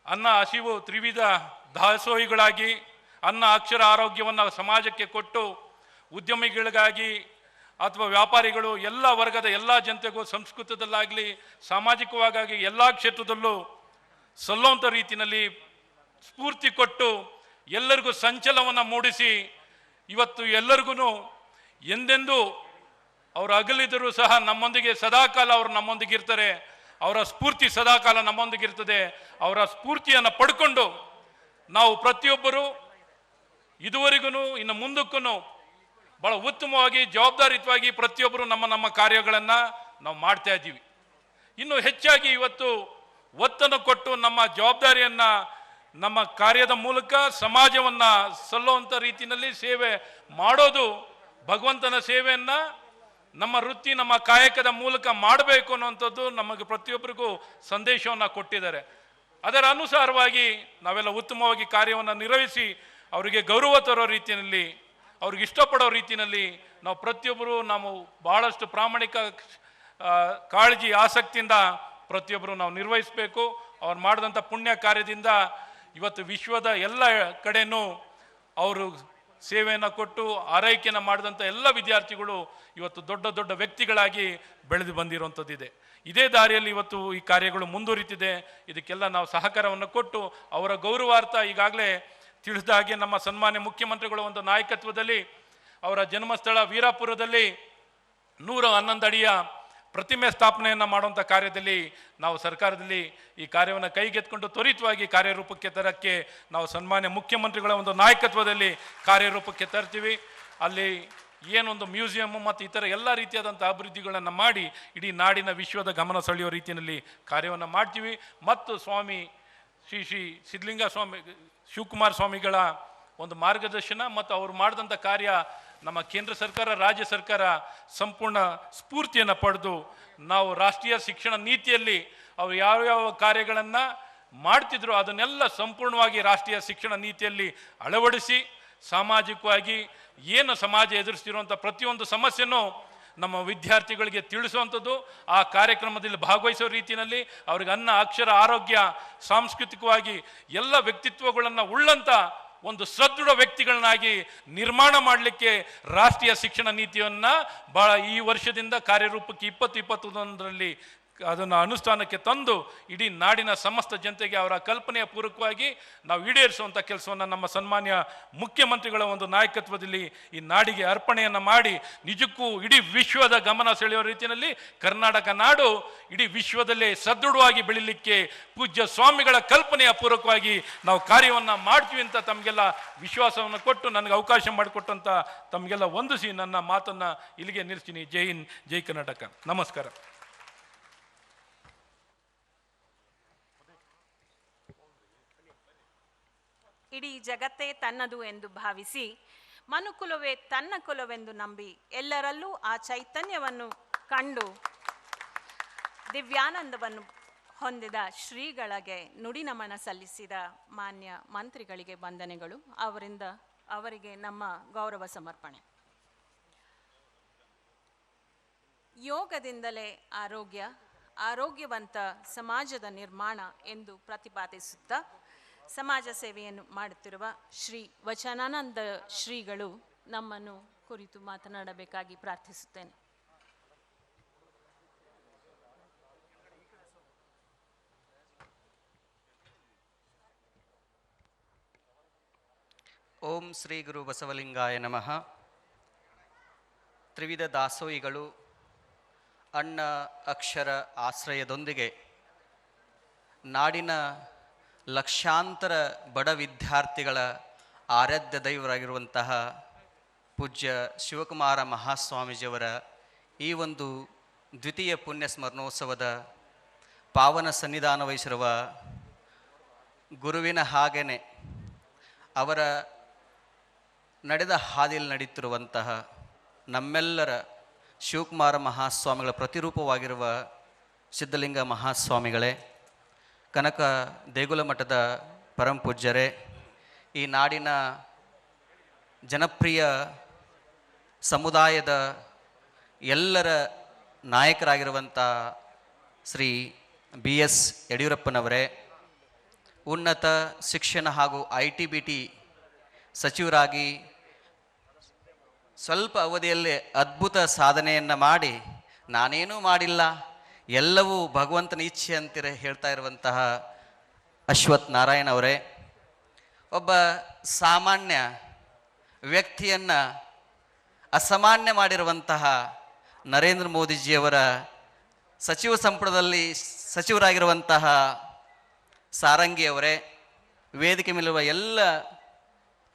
ಅನ್ನ ಹಸಿವು ತ್ರಿವಿಧ ದಾಸೋಹಿಗಳಾಗಿ ಅನ್ನ ಅಕ್ಷರ ಆರೋಗ್ಯವನ್ನು ಸಮಾಜಕ್ಕೆ ಕೊಟ್ಟು ಉದ್ಯಮಿಗಳಿಗಾಗಿ ಅಥವಾ ವ್ಯಾಪಾರಿಗಳು ಎಲ್ಲ ವರ್ಗದ ಎಲ್ಲ ಜನತೆಗೂ ಸಂಸ್ಕೃತದಲ್ಲಾಗಲಿ ಸಾಮಾಜಿಕವಾಗಿ ಎಲ್ಲ ಕ್ಷೇತ್ರದಲ್ಲೂ ಸಲ್ಲುವಂಥ ರೀತಿಯಲ್ಲಿ ಸ್ಫೂರ್ತಿ ಕೊಟ್ಟು ಎಲ್ಲರಿಗೂ ಸಂಚಲನವನ್ನು ಮೂಡಿಸಿ ಇವತ್ತು ಎಲ್ಲರಿಗೂ ಎಂದೆಂದೂ ಅವರು ಅಗಲಿದರೂ ಸಹ ನಮ್ಮೊಂದಿಗೆ ಸದಾಕಾಲ ಅವರು ನಮ್ಮೊಂದಿಗಿರ್ತಾರೆ. ಅವರ ಸ್ಫೂರ್ತಿ ಸದಾಕಾಲ ನಮ್ಮೊಂದಿಗಿರ್ತದೆ. ಅವರ ಸ್ಫೂರ್ತಿಯನ್ನು ಪಡ್ಕೊಂಡು ನಾವು ಪ್ರತಿಯೊಬ್ಬರು ಇದುವರೆಗೂ ಇನ್ನು ಮುಂದಕ್ಕೂ ಭಾಳ ಉತ್ತಮವಾಗಿ ಜವಾಬ್ದಾರಿಯುತವಾಗಿ ಪ್ರತಿಯೊಬ್ಬರು ನಮ್ಮ ಕಾರ್ಯಗಳನ್ನು ನಾವು ಮಾಡ್ತಾ ಇದ್ದೀವಿ. ಇನ್ನು ಹೆಚ್ಚಾಗಿ ಇವತ್ತು ಒತ್ತನ್ನು ಕೊಟ್ಟು ನಮ್ಮ ಜವಾಬ್ದಾರಿಯನ್ನು ನಮ್ಮ ಕಾರ್ಯದ ಮೂಲಕ ಸಮಾಜವನ್ನು ಸಲ್ಲುವಂಥ ರೀತಿಯಲ್ಲಿ ಸೇವೆ ಮಾಡೋದು, ಭಗವಂತನ ಸೇವೆಯನ್ನು ನಮ್ಮ ವೃತ್ತಿ ನಮ್ಮ ಕಾಯಕದ ಮೂಲಕ ಮಾಡಬೇಕು ಅನ್ನುವಂಥದ್ದು ನಮಗೆ ಪ್ರತಿಯೊಬ್ಬರಿಗೂ ಸಂದೇಶವನ್ನು ಕೊಟ್ಟಿದ್ದಾರೆ. ಅದರ ಅನುಸಾರವಾಗಿ ನಾವೆಲ್ಲ ಉತ್ತಮವಾಗಿ ಕಾರ್ಯವನ್ನು ನಿರ್ವಹಿಸಿ ಅವರಿಗೆ ಗೌರವ ತರೋ ರೀತಿಯಲ್ಲಿ, ಅವ್ರಿಗೆ ಇಷ್ಟಪಡೋ ರೀತಿಯಲ್ಲಿ ನಾವು ಪ್ರತಿಯೊಬ್ಬರು ನಾವು ಬಹಳಷ್ಟು ಪ್ರಾಮಾಣಿಕ ಕಾಳಜಿ ಆಸಕ್ತಿಯಿಂದ ಪ್ರತಿಯೊಬ್ಬರು ನಾವು ನಿರ್ವಹಿಸಬೇಕು. ಅವ್ರು ಮಾಡಿದಂಥ ಪುಣ್ಯ ಕಾರ್ಯದಿಂದ ಇವತ್ತು ವಿಶ್ವದ ಎಲ್ಲ ಕಡೆಯೂ ಅವರು ಸೇವೆಯನ್ನು ಕೊಟ್ಟು ಆರೈಕೆಯನ್ನು ಮಾಡಿದಂಥ ಎಲ್ಲ ವಿದ್ಯಾರ್ಥಿಗಳು ಇವತ್ತು ದೊಡ್ಡ ದೊಡ್ಡ ವ್ಯಕ್ತಿಗಳಾಗಿ ಬೆಳೆದು ಬಂದಿರುವಂಥದ್ದಿದೆ. ಇದೇ ದಾರಿಯಲ್ಲಿ ಇವತ್ತು ಈ ಕಾರ್ಯಗಳು ಮುಂದುವರಿತಿದೆ. ಇದಕ್ಕೆಲ್ಲ ನಾವು ಸಹಕಾರವನ್ನು ಕೊಟ್ಟು ಅವರ ಗೌರವಾರ್ಥ ಈಗಾಗಲೇ ತಿಳಿದ ಹಾಗೆ ನಮ್ಮ ಸನ್ಮಾನ್ಯ ಮುಖ್ಯಮಂತ್ರಿಗಳ ಒಂದು ನಾಯಕತ್ವದಲ್ಲಿ ಅವರ ಜನ್ಮಸ್ಥಳ ವೀರಾಪುರದಲ್ಲಿ 111 ಅಡಿಯ ಪ್ರತಿಮೆ ಸ್ಥಾಪನೆಯನ್ನು ಮಾಡುವಂಥ ಕಾರ್ಯದಲ್ಲಿ ನಾವು ಸರ್ಕಾರದಲ್ಲಿ ಈ ಕಾರ್ಯವನ್ನು ಕೈಗೆತ್ಕೊಂಡು ತ್ವರಿತವಾಗಿ ಕಾರ್ಯರೂಪಕ್ಕೆ ತರಕ್ಕೆ ನಾವು ಸನ್ಮಾನ್ಯ ಮುಖ್ಯಮಂತ್ರಿಗಳ ಒಂದು ನಾಯಕತ್ವದಲ್ಲಿ ಕಾರ್ಯರೂಪಕ್ಕೆ ತರ್ತೀವಿ. ಅಲ್ಲಿ ಏನೊಂದು ಮ್ಯೂಸಿಯಮ್ ಮತ್ತು ಇತರ ಎಲ್ಲ ರೀತಿಯಾದಂಥ ಅಭಿವೃದ್ಧಿಗಳನ್ನು ಮಾಡಿ ಇಡೀ ನಾಡಿನ ವಿಶ್ವದ ಗಮನ ಸೆಳೆಯುವ ರೀತಿಯಲ್ಲಿ ಕಾರ್ಯವನ್ನು ಮಾಡ್ತೀವಿ. ಮತ್ತು ಸ್ವಾಮಿ ಶ್ರೀ ಸಿದ್ಧಲಿಂಗ ಸ್ವಾಮಿ ಶಿವಕುಮಾರ ಸ್ವಾಮಿಗಳ ಒಂದು ಮಾರ್ಗದರ್ಶನ ಮತ್ತು ಅವರು ಮಾಡಿದಂಥ ಕಾರ್ಯ ನಮ್ಮ ಕೇಂದ್ರ ಸರ್ಕಾರ, ರಾಜ್ಯ ಸರ್ಕಾರ ಸಂಪೂರ್ಣ ಸ್ಫೂರ್ತಿಯನ್ನು ಪಡೆದು ನಾವು ರಾಷ್ಟ್ರೀಯ ಶಿಕ್ಷಣ ನೀತಿಯಲ್ಲಿ ಅವರು ಯಾವ್ಯಾವ ಕಾರ್ಯಗಳನ್ನು ಮಾಡ್ತಿದ್ರು ಅದನ್ನೆಲ್ಲ ಸಂಪೂರ್ಣವಾಗಿ ರಾಷ್ಟ್ರೀಯ ಶಿಕ್ಷಣ ನೀತಿಯಲ್ಲಿ ಅಳವಡಿಸಿ ಸಾಮಾಜಿಕವಾಗಿ ಏನು ಸಮಾಜ ಎದುರಿಸ್ತಿರುವಂಥ ಪ್ರತಿಯೊಂದು ಸಮಸ್ಯೆನೂ ನಮ್ಮ ವಿದ್ಯಾರ್ಥಿಗಳಿಗೆ ತಿಳಿಸುವಂಥದ್ದು, ಆ ಕಾರ್ಯಕ್ರಮದಲ್ಲಿ ಭಾಗವಹಿಸೋ ರೀತಿಯಲ್ಲಿ ಅವ್ರಿಗೆ ಅನ್ನ, ಅಕ್ಷರ, ಆರೋಗ್ಯ, ಸಾಂಸ್ಕೃತಿಕವಾಗಿ ಎಲ್ಲ ವ್ಯಕ್ತಿತ್ವಗಳನ್ನು ಉಳ್ಳಂಥ ಒಂದು ಸದೃಢ ವ್ಯಕ್ತಿಗಳನ್ನಾಗಿ ನಿರ್ಮಾಣ ಮಾಡಲಿಕ್ಕೆ ರಾಷ್ಟ್ರೀಯ ಶಿಕ್ಷಣ ನೀತಿಯನ್ನು ಭಾಳ ಈ ವರ್ಷದಿಂದ ಕಾರ್ಯರೂಪಕ್ಕೆ 2021ರಲ್ಲಿ ಅದನ್ನು ಅನುಷ್ಠಾನಕ್ಕೆ ತಂದು ಇಡೀ ನಾಡಿನ ಸಮಸ್ತ ಜನತೆಗೆ ಅವರ ಕಲ್ಪನೆಯ ಪೂರ್ವಕವಾಗಿ ನಾವು ಈಡೇರಿಸುವಂಥ ಕೆಲಸವನ್ನು ನಮ್ಮ ಸನ್ಮಾನ್ಯ ಮುಖ್ಯಮಂತ್ರಿಗಳ ಒಂದು ನಾಯಕತ್ವದಲ್ಲಿ ಈ ನಾಡಿಗೆ ಅರ್ಪಣೆಯನ್ನು ಮಾಡಿ ನಿಜಕ್ಕೂ ಇಡೀ ವಿಶ್ವದ ಗಮನ ಸೆಳೆಯುವ ರೀತಿಯಲ್ಲಿ ಕರ್ನಾಟಕ ನಾಡು ಇಡೀ ವಿಶ್ವದಲ್ಲೇ ಸದೃಢವಾಗಿ ಬೆಳೀಲಿಕ್ಕೆ ಪೂಜ್ಯ ಸ್ವಾಮಿಗಳ ಕಲ್ಪನೆಯ ಪೂರ್ವಕವಾಗಿ ನಾವು ಕಾರ್ಯವನ್ನು ಮಾಡ್ತೀವಿ ಅಂತ ತಮಗೆಲ್ಲ ವಿಶ್ವಾಸವನ್ನು ಕೊಟ್ಟು ನನಗೆ ಅವಕಾಶ ಮಾಡಿಕೊಟ್ಟಂಥ ತಮಗೆಲ್ಲ ವಂದಿಸಿ ನನ್ನ ಮಾತನ್ನು ಇಲ್ಲಿಗೆ ನಿಲ್ಲಿಸ್ತೀನಿ. ಜೈ ಹಿಂದ್, ಜೈ ಕರ್ನಾಟಕ. ನಮಸ್ಕಾರ. ಇಡೀ ಜಗತ್ತೇ ತನ್ನದು ಎಂದು ಭಾವಿಸಿ ಮನುಕುಲವೇ ತನ್ನ ಕುಲವೆಂದು ನಂಬಿ ಎಲ್ಲರಲ್ಲೂ ಆ ಚೈತನ್ಯವನ್ನು ಕಂಡು ದಿವ್ಯಾನಂದವನ್ನು ಹೊಂದಿದ ಶ್ರೀಗಳಿಗೆ ನುಡಿ ನಮನ ಸಲ್ಲಿಸಿದ ಮಾನ್ಯ ಮಂತ್ರಿಗಳಿಗೆ ವಂದನೆಗಳು. ಅವರಿಗೆ ನಮ್ಮ ಗೌರವ ಸಮರ್ಪಣೆ. ಯೋಗದಿಂದಲೇ ಆರೋಗ್ಯ, ಆರೋಗ್ಯವಂತ ಸಮಾಜದ ನಿರ್ಮಾಣ ಎಂದು ಪ್ರತಿಪಾದಿಸುತ್ತಾ ಸಮಾಜ ಸೇವೆಯನ್ನು ಮಾಡುತ್ತಿರುವ ಶ್ರೀ ವಚನಾನಂದ ಶ್ರೀಗಳು ನಮ್ಮನ್ನು ಕುರಿತು ಮಾತನಾಡಬೇಕಾಗಿ ಪ್ರಾರ್ಥಿಸುತ್ತೇನೆ. ಓಂ ಶ್ರೀ ಗುರು ಬಸವಲಿಂಗಾಯ ನಮಃ. ತ್ರಿವಿಧ ದಾಸೋಹಿಗಳು ಅನ್ನ, ಅಕ್ಷರ, ಆಶ್ರಯದೊಂದಿಗೆ ನಾಡಿನ ಲಕ್ಷಾಂತರ ಬಡ ವಿದ್ಯಾರ್ಥಿಗಳ ಆರಾಧ್ಯ ದೈವರಾಗಿರುವಂತಹ ಪೂಜ್ಯ ಶಿವಕುಮಾರ ಮಹಾಸ್ವಾಮೀಜಿಯವರ ಈ ಒಂದು ದ್ವಿತೀಯ ಪುಣ್ಯ ಸ್ಮರಣೋತ್ಸವದ ಪಾವನ ಸನ್ನಿಧಾನ ವಹಿಸಿರುವ ಗುರುವಿನ ಹಾಗೆಯೇ ಅವರ ನಡೆದ ಹಾದಿಯಲ್ಲಿ ನಡೀತಿರುವಂತಹ ನಮ್ಮೆಲ್ಲರ ಶಿವಕುಮಾರ ಮಹಾಸ್ವಾಮಿಗಳ ಪ್ರತಿರೂಪವಾಗಿರುವ ಸಿದ್ಧಲಿಂಗ ಮಹಾಸ್ವಾಮಿಗಳೇ, ಕನಕ ದೇಗುಲ ಮಠದ ಪರಮಪೂಜ್ಯರೇ, ಈ ನಾಡಿನ ಜನಪ್ರಿಯ ಸಮುದಾಯದ ಎಲ್ಲರ ನಾಯಕರಾಗಿರುವಂಥ ಶ್ರೀ BS ಯಡಿಯೂರಪ್ಪನವರೇ, ಉನ್ನತ ಶಿಕ್ಷಣ ಹಾಗೂ IT-BT ಸಚಿವರಾಗಿ ಸ್ವಲ್ಪ ಅವಧಿಯಲ್ಲೇ ಅದ್ಭುತ ಸಾಧನೆಯನ್ನು ಮಾಡಿ ನಾನೇನೂ ಮಾಡಿಲ್ಲ, ಎಲ್ಲವೂ ಭಗವಂತನ ಇಚ್ಛೆ ಅಂತೀರ ಹೇಳ್ತಾ ಇರುವಂತಹ ಅಶ್ವಥ್ ನಾರಾಯಣ್ ಅವರೇ, ಒಬ್ಬ ಸಾಮಾನ್ಯ ವ್ಯಕ್ತಿಯನ್ನು ಅಸಾಮಾನ್ಯ ಮಾಡಿರುವಂತಹ ನರೇಂದ್ರ ಮೋದಿಜಿಯವರ ಸಚಿವ ಸಂಪುಟದಲ್ಲಿ ಸಚಿವರಾಗಿರುವಂತಹ ಸಾರಂಗಿಯವರೇ, ವೇದಿಕೆ ಮೇಲಿರುವ ಎಲ್ಲ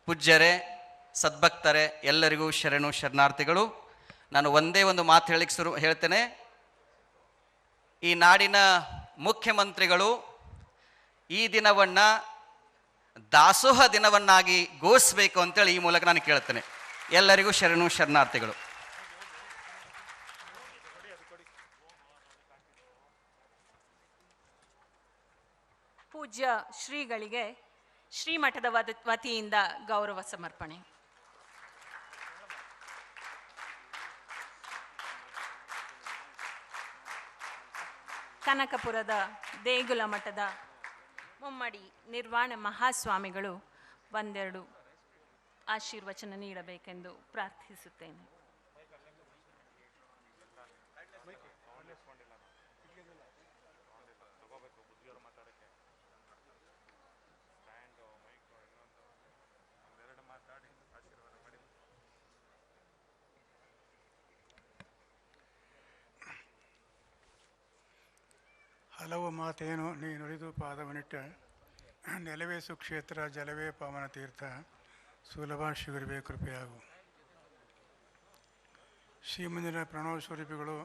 ಪೂಜ್ಯರೇ, ಸದ್ಭಕ್ತರೇ, ಎಲ್ಲರಿಗೂ ಶರಣು ಶರಣಾರ್ಥಿಗಳು. ನಾನು ಒಂದೇ ಒಂದು ಮಾತು ಹೇಳ್ತೇನೆ. ಈ ನಾಡಿನ ಮುಖ್ಯಮಂತ್ರಿಗಳು ಈ ದಿನವನ್ನು ದಾಸೋಹ ದಿನವನ್ನಾಗಿ ಘೋಷಿಸಬೇಕು ಅಂತೇಳಿ ಈ ಮೂಲಕ ನಾನು ಕೇಳ್ತೇನೆ. ಎಲ್ಲರಿಗೂ ಶರಣು ಶರಣಾರ್ಥಿಗಳು. ಪೂಜ್ಯ ಶ್ರೀಗಳಿಗೆ ಶ್ರೀಮಠದ ವತಿಯಿಂದ ಗೌರವ ಸಮರ್ಪಣೆ. ಕನಕಪುರದ ದೇಗುಲ ಮಠದ ಮುಮ್ಮಡಿ ನಿರ್ವಾಣ ಮಹಾಸ್ವಾಮಿಗಳು ಒಂದೆರಡು ಆಶೀರ್ವಚನ ನೀಡಬೇಕೆಂದು ಪ್ರಾರ್ಥಿಸುತ್ತೇನೆ. ಹಲವು ಮಾತೇನು ನೀ ನುಡಿದು ಪಾದವನಿಟ್ಟ, ನೆಲವೇ ಸುಕ್ಷೇತ್ರ ಜಲವೇ ಪಾವನ ತೀರ್ಥ, ಸುಲಭ ಶಿವರಿವೇ ಕೃಪೆಯಾಗು. ಶ್ರೀಮಂದಿರ ಪ್ರಣವ ಸ್ವರೂಪಿಗಳು,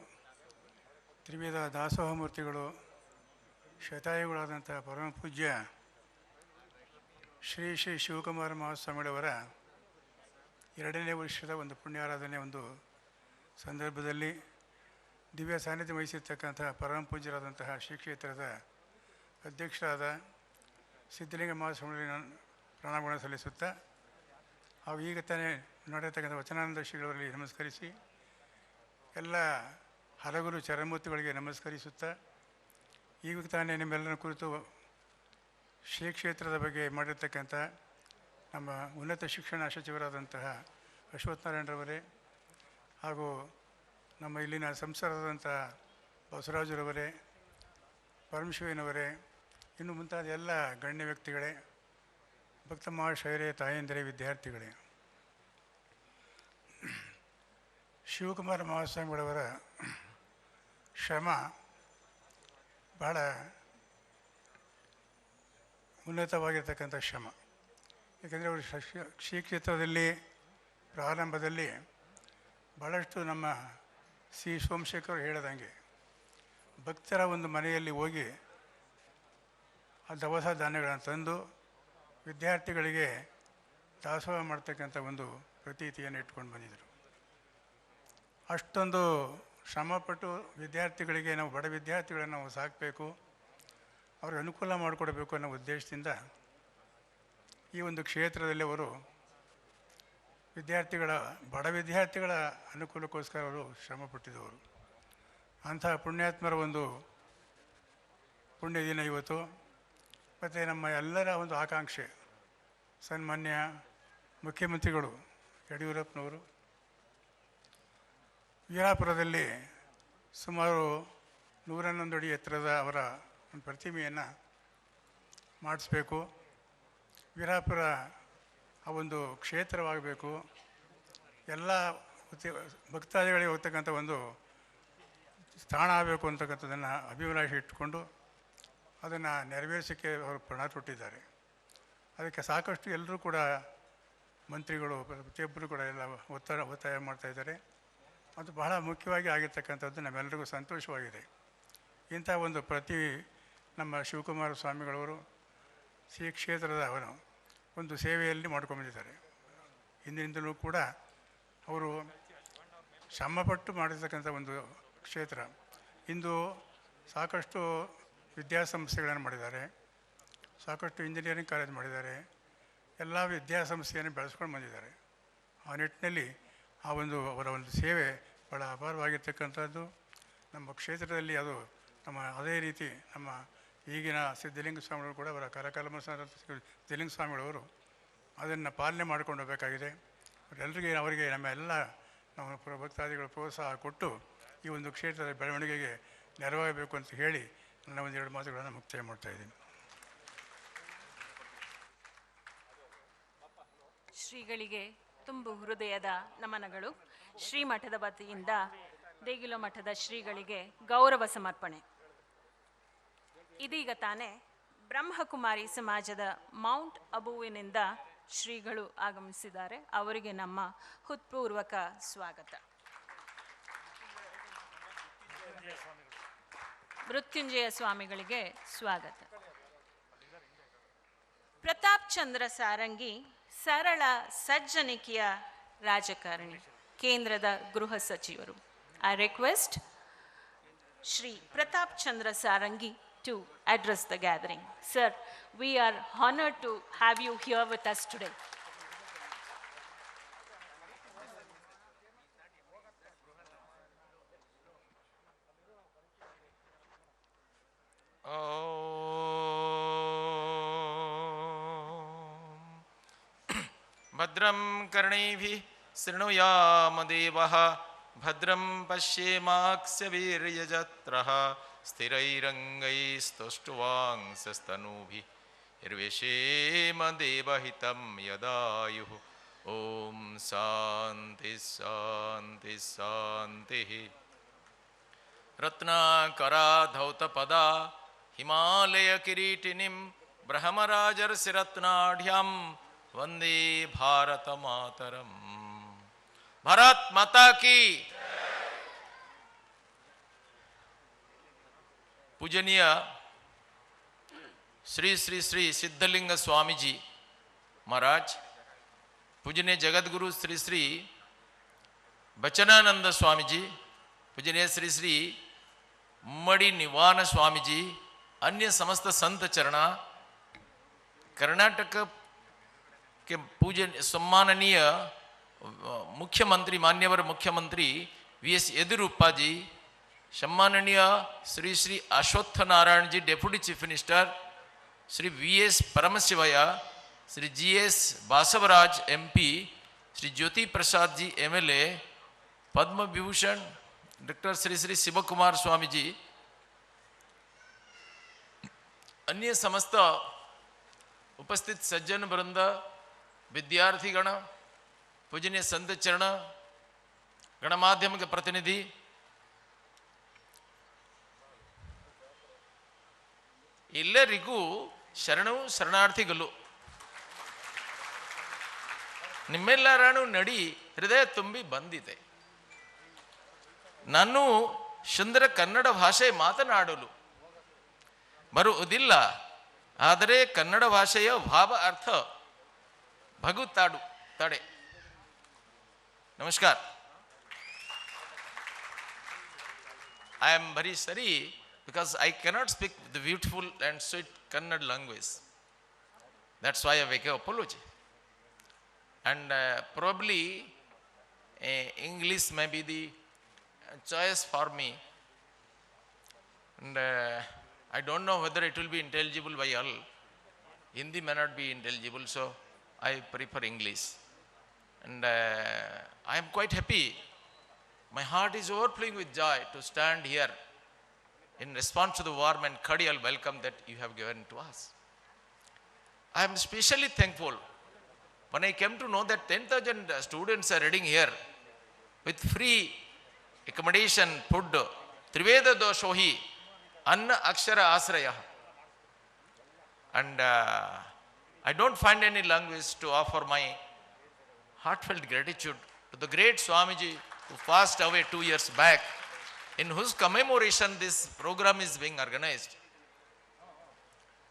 ತ್ರಿವಿಧ ದಾಸೋಹ ಮೂರ್ತಿಗಳು, ಶತಾಯುಗಳಾದಂಥ ಪರಮ ಪೂಜ್ಯ ಶ್ರೀ ಶ್ರೀ ಶಿವಕುಮಾರ ಮಹಾಸ್ವಾಮಿಗಳವರ 2ನೇ ವರ್ಷದ ಒಂದು ಪುಣ್ಯಾರಾಧನೆ ಒಂದು ಸಂದರ್ಭದಲ್ಲಿ ದಿವ್ಯ ಸಾನ್ನಿಧ್ಯ ವಹಿಸಿರ್ತಕ್ಕಂಥ ಪರಮ ಪೂಜ್ಯರಾದಂತಹ ಶ್ರೀ ಕ್ಷೇತ್ರದ ಅಧ್ಯಕ್ಷರಾದ ಸಿದ್ಧಲಿಂಗ ಮಹಾಸ್ವಾಮಿಗಳಿಗೆ ಪ್ರಣಾಮಗಳನ್ನು ಸಲ್ಲಿಸುತ್ತಾ ಹಾಗೂ ಈಗ ತಾನೇ ನಡೆಯತಕ್ಕಂಥ ವಚನಾನಂದ ಶ್ರೀಗಳಲ್ಲಿ ನಮಸ್ಕರಿಸಿ ಎಲ್ಲ ಹಲಗುರು ಚರಮೂರ್ತಿಗಳಿಗೆ ನಮಸ್ಕರಿಸುತ್ತಾ ಈಗ ತಾನೇ ನಿಮ್ಮೆಲ್ಲರ ಕುರಿತು ಶ್ರೀ ಕ್ಷೇತ್ರದ ಬಗ್ಗೆ ಮಾಡಿರ್ತಕ್ಕಂಥ ನಮ್ಮ ಉನ್ನತ ಶಿಕ್ಷಣ ಸಚಿವರಾದಂತಹ ಅಶ್ವತ್ಥನಾರಾಯಣರವರೇ ಹಾಗೂ ನಮ್ಮ ಇಲ್ಲಿನ ಸಂಸದರಾದಂಥ ಬಸವರಾಜರವರೇ, ಪರಮಶಿವನವರೇ, ಇನ್ನು ಮುಂತಾದ ಎಲ್ಲ ಗಣ್ಯ ವ್ಯಕ್ತಿಗಳೇ, ಭಕ್ತ ಮಹಾಶಯರೇ, ತಾಯಂದಿರೇ, ವಿದ್ಯಾರ್ಥಿಗಳೇ, ಶಿವಕುಮಾರ ಮಹಾಸ್ವಾಮಿಗಳವರ ಶ್ರಮ ಬಹಳ ಉನ್ನತವಾಗಿರ್ತಕ್ಕಂಥ ಶ್ರಮ. ಏಕೆಂದರೆ ಅವರು ಶ್ರೀ ಕ್ಷೇತ್ರದಲ್ಲಿ ಪ್ರಾರಂಭದಲ್ಲಿ ಭಾಳಷ್ಟು ನಮ್ಮ ಸಿ ಸೋಮಶೇಖರ್ ಹೇಳಿದಂಗೆ ಭಕ್ತರ ಒಂದು ಮನೆಯಲ್ಲಿ ಹೋಗಿ ಆ ದವಸ ಧಾನ್ಯಗಳನ್ನು ತಂದು ವಿದ್ಯಾರ್ಥಿಗಳಿಗೆ ದಾಸೋಹ ಮಾಡ್ತಕ್ಕಂಥ ಒಂದು ಪ್ರತೀತಿಯನ್ನು ಇಟ್ಕೊಂಡು ಬಂದಿದ್ದರು. ಅಷ್ಟೊಂದು ಶ್ರಮಪಟ್ಟು ವಿದ್ಯಾರ್ಥಿಗಳಿಗೆ, ನಾವು ಬಡ ವಿದ್ಯಾರ್ಥಿಗಳನ್ನು ನಾವು ಸಾಕಬೇಕು, ಅವ್ರಿಗೆ ಅನುಕೂಲ ಮಾಡಿಕೊಡಬೇಕು ಅನ್ನೋ ಉದ್ದೇಶದಿಂದ ಈ ಒಂದು ಕ್ಷೇತ್ರದಲ್ಲಿ ಅವರು ಬಡ ವಿದ್ಯಾರ್ಥಿಗಳ ಅನುಕೂಲಕ್ಕೋಸ್ಕರ ಅವರು ಶ್ರಮಪಟ್ಟಿದ್ದವರು. ಅಂತಹ ಪುಣ್ಯಾತ್ಮರ ಒಂದು ಪುಣ್ಯ ದಿನ ಇವತ್ತು. ಮತ್ತು ನಮ್ಮ ಎಲ್ಲರ ಒಂದು ಆಕಾಂಕ್ಷೆ, ಸನ್ಮಾನ್ಯ ಮುಖ್ಯಮಂತ್ರಿಗಳು ಯಡಿಯೂರಪ್ಪನವರು ವೀರಾಪುರದಲ್ಲಿ ಸುಮಾರು 111 ಅಡಿ ಎತ್ತರದ ಅವರ ಒಂದು ಪ್ರತಿಮೆಯನ್ನು ಮಾಡಿಸ್ಬೇಕು. ವೀರಾಪುರ ಆ ಒಂದು ಕ್ಷೇತ್ರವಾಗಬೇಕು, ಎಲ್ಲ ಭಕ್ತಾದಿಗಳಿಗೆ ಹೋಗ್ತಕ್ಕಂಥ ಒಂದು ಸ್ಥಾನ ಆಗಬೇಕು ಅಂತಕ್ಕಂಥದ್ದನ್ನು ಅಭಿಲಾಷೆ ಇಟ್ಟುಕೊಂಡು ಅದನ್ನು ನೆರವೇರಿಸೋಕ್ಕೆ ಅವರು ಪಣ ತೊಟ್ಟಿದ್ದಾರೆ. ಅದಕ್ಕೆ ಸಾಕಷ್ಟು ಎಲ್ಲರೂ ಕೂಡ ಮಂತ್ರಿಗಳು ಪ್ರತಿಯೊಬ್ಬರು ಕೂಡ ಎಲ್ಲ ಒತ್ತಾಯ ಮಾಡ್ತಾಯಿದ್ದಾರೆ. ಅದು ಬಹಳ ಮುಖ್ಯವಾಗಿ ಆಗಿರ್ತಕ್ಕಂಥದ್ದು ನಮ್ಮೆಲ್ಲರಿಗೂ ಸಂತೋಷವಾಗಿದೆ. ಇಂಥ ಒಂದು ನಮ್ಮ ಶಿವಕುಮಾರ ಸ್ವಾಮಿಗಳವರು ಶ್ರೀ ಕ್ಷೇತ್ರದ ಅವನು ಒಂದು ಸೇವೆಯಲ್ಲಿ ಮಾಡ್ಕೊಂಡ್ಬಂದಿದ್ದಾರೆ. ಹಿಂದಿನಿಂದಲೂ ಕೂಡ ಅವರು ಶ್ರಮಪಟ್ಟು ಮಾಡಿರ್ತಕ್ಕಂಥ ಒಂದು ಕ್ಷೇತ್ರ. ಇಂದು ಸಾಕಷ್ಟು ವಿದ್ಯಾಸಂಸ್ಥೆಗಳನ್ನು ಮಾಡಿದ್ದಾರೆ, ಸಾಕಷ್ಟು ಇಂಜಿನಿಯರಿಂಗ್ ಕಾಲೇಜ್ ಮಾಡಿದ್ದಾರೆ, ಎಲ್ಲ ವಿದ್ಯಾಸಂಸ್ಥೆಯನ್ನು ಬೆಳೆಸ್ಕೊಂಡು ಬಂದಿದ್ದಾರೆ. ಆ ನಿಟ್ಟಿನಲ್ಲಿ ಅವರ ಒಂದು ಸೇವೆ ಭಾಳ ಅಪಾರವಾಗಿರ್ತಕ್ಕಂಥದ್ದು. ನಮ್ಮ ಕ್ಷೇತ್ರದಲ್ಲಿ ಅದು ಅದೇ ರೀತಿ ನಮ್ಮ ಈಗಿನ ಸಿದ್ಧಲಿಂಗ ಸ್ವಾಮಿಗಳು ಕೂಡ ಅವರ ಕರಕಲಮ ಸಿದ್ಧಲಿಂಗ ಸ್ವಾಮಿಗಳವರು ಅದನ್ನು ಪಾಲನೆ ಮಾಡ್ಕೊಂಡು ಹೋಗಬೇಕಾಗಿದೆ. ಅವರಿಗೆ ನಮ್ಮ ಭಕ್ತಾದಿಗಳು ಪ್ರೋತ್ಸಾಹ ಕೊಟ್ಟು ಈ ಒಂದು ಕ್ಷೇತ್ರದ ಬೆಳವಣಿಗೆಗೆ ನೆರವಾಗಬೇಕು ಅಂತ ಹೇಳಿ ನನ್ನ ಒಂದೆರಡು ಮಾತುಗಳನ್ನು ಮುಕ್ತಾಯ ಮಾಡ್ತಾಯಿದ್ದೀನಿ. ಶ್ರೀಗಳಿಗೆ ತುಂಬು ಹೃದಯದ ನಮನಗಳು. ಶ್ರೀಮಠದ ವತಿಯಿಂದ ದೇಗುಲ ಮಠದ ಶ್ರೀಗಳಿಗೆ ಗೌರವ ಸಮರ್ಪಣೆ. ಇದೀಗ ತಾನೇ ಬ್ರಹ್ಮಕುಮಾರಿ ಸಮಾಜದ ಮೌಂಟ್ ಅಬುವಿನಿಂದ ಶ್ರೀಗಳು ಆಗಮಿಸಿದ್ದಾರೆ. ಅವರಿಗೆ ನಮ್ಮ ಹೃತ್ಪೂರ್ವಕ ಸ್ವಾಗತ. ಮೃತ್ಯುಂಜಯ ಸ್ವಾಮಿಗಳಿಗೆ ಸ್ವಾಗತ. ಪ್ರತಾಪ್ ಚಂದ್ರ ಸಾರಂಗಿ ಸರಳ ಸಜ್ಜನಿಕೆಯ ರಾಜಕಾರಣಿ, ಕೇಂದ್ರದ ಗೃಹ ಸಚಿವರು. I request Shri Pratap Chandra Sarangi to address the gathering. Sir, we are honored to have you here with us today. ಭದ್ರಂ ಕರ್ಣೈಭಿಃ ಶೃಣುಯಾಮ ದೇವಃ ಭದ್ರಂ ಪಶ್ಯೇಮಾಕ್ಷವೀರ್ಯಜತ್ರಃ ಸ್ಥಿರೈರಂಗೈಸ್ತುಷ್ಟುವಾಂಸಸ್ತನೂಭಿಃ ನಿರ್ವಿಷೇಮ ದೇವಹಿತಂ ಯದಾಯುಃ. ಓಂ ಶಾಂತಿ ಶಾಂತಿ ಶಾಂತಿ. ರತ್ನಾಕರಾಧೌತಪದಾ ಹಿಮಾಲಯ ಕಿರೀಟಿನಿಂ ಬ್ರಹ್ಮರಾಜರ್ಷಿರತ್ನಾಢ್ಯಂ ವಂದೇ ಭಾರತ ಮಾತರಂ. ಭಾರತ್ ಮಾತಾ ಕಿ पूजनीय श्री श्री श्री सिद्धलिंग स्वामी जी महाराज, पूजनीय जगतगुरु श्री श्री बचनानंद स्वामी जी, पूजनीय श्री श्री मड़ी निवान स्वामी जी, अन्य समस्त संत चरणा, कर्नाटक के पूजन सम्माननीय मुख्यमंत्री मान्यवर मुख्यमंत्री वी.एस. येदियुरप्पा जी, सम्माननीय Shri Shri Ashwath Narayan ji deputy chief minister, Shri V S. Paramashivaiah, Shri G S. Basavaraj MP, Shri Jyoti Prasad ji MLA, Padma Vibhushan doctor Shri Shri Shivakumar Swami ji, अन्य समस्त उपस्थित सज्जन वृंद, विद्यार्थीगण, पूजनीय संत चरण, गणमाध्यम के प्रतिनिधि, ಎಲ್ಲರಿಗೂ ಶರಣು ಶರಣಾರ್ಥಿಗಳು. ನಿಮ್ಮೆಲ್ಲರನ್ನು ನಡಿ ಹೃದಯ ತುಂಬಿ ಬಂದಿದೆ. ನಾನು ಸುಂದರ ಕನ್ನಡ ಭಾಷೆ ಮಾತನಾಡಲು ಬರುವುದಿಲ್ಲ, ಆದರೆ ಕನ್ನಡ ಭಾಷೆಯ ಭಾವ ಅರ್ಥ ಭಗುತ್ತಾಡುತ್ತದೆ. ನಮಸ್ಕಾರ. I am very sorry because I cannot speak the beautiful and sweet Kannada language. That's why I make an apology. And probably English may be the choice for me. And I don't know whether it will be intelligible by all. Hindi may not be intelligible, so I prefer English. And I am quite happy. My heart is overflowing with joy to stand here in response to the warm and cordial welcome that you have given to us. I am especially thankful when I came to know that 10,000 students are reading here with free accommodation, food, Triveda Doshohi, Anna Akshara Asraya. And I don't find any language to offer my heartfelt gratitude to the great Swamiji who passed away 2 years back, in whose commemoration this program is being organized,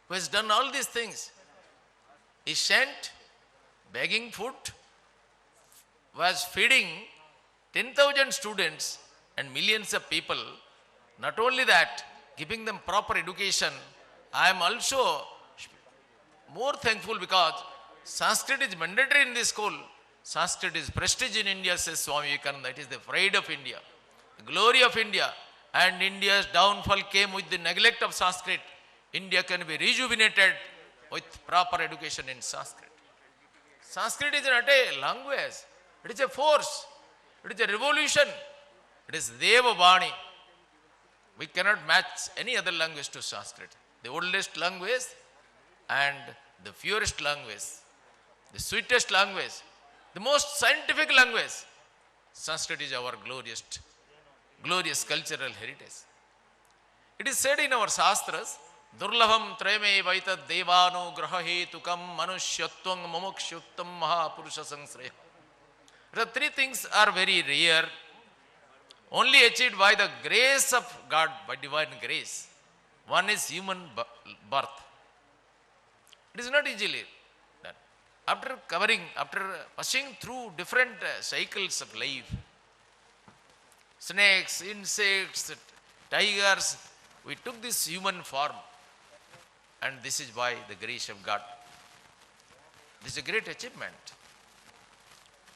who has done all these things. He sent, begging food, was feeding 10,000 students and millions of people. Not only that, giving them proper education. I am also more thankful because Sanskrit is mandatory in this school. Sanskrit is prestige in India, says Swami Vivekananda. It is the pride of India, the glory of India. And India's downfall came with the neglect of Sanskrit. India can be rejuvenated with proper education in Sanskrit. Sanskrit is not a language. It is a force. It is a revolution. It is Deva Vani. We cannot match any other language to Sanskrit. The oldest language and the purest language, the sweetest language, the most scientific language. Sanskrit is our glorious cultural heritage. It is said in our Shastras, Durlabham Treme Vaita Devano Grahahetukam Manushyatvam Mumukshuttam Mahapurusha Sangsreha. The three things are very rare, only achieved by the grace of God, by divine grace. One is human birth. It is not easily done. After passing through different cycles of life, snakes, insects, tigers, we took this human form, and this is by the grace of God. This is a great achievement.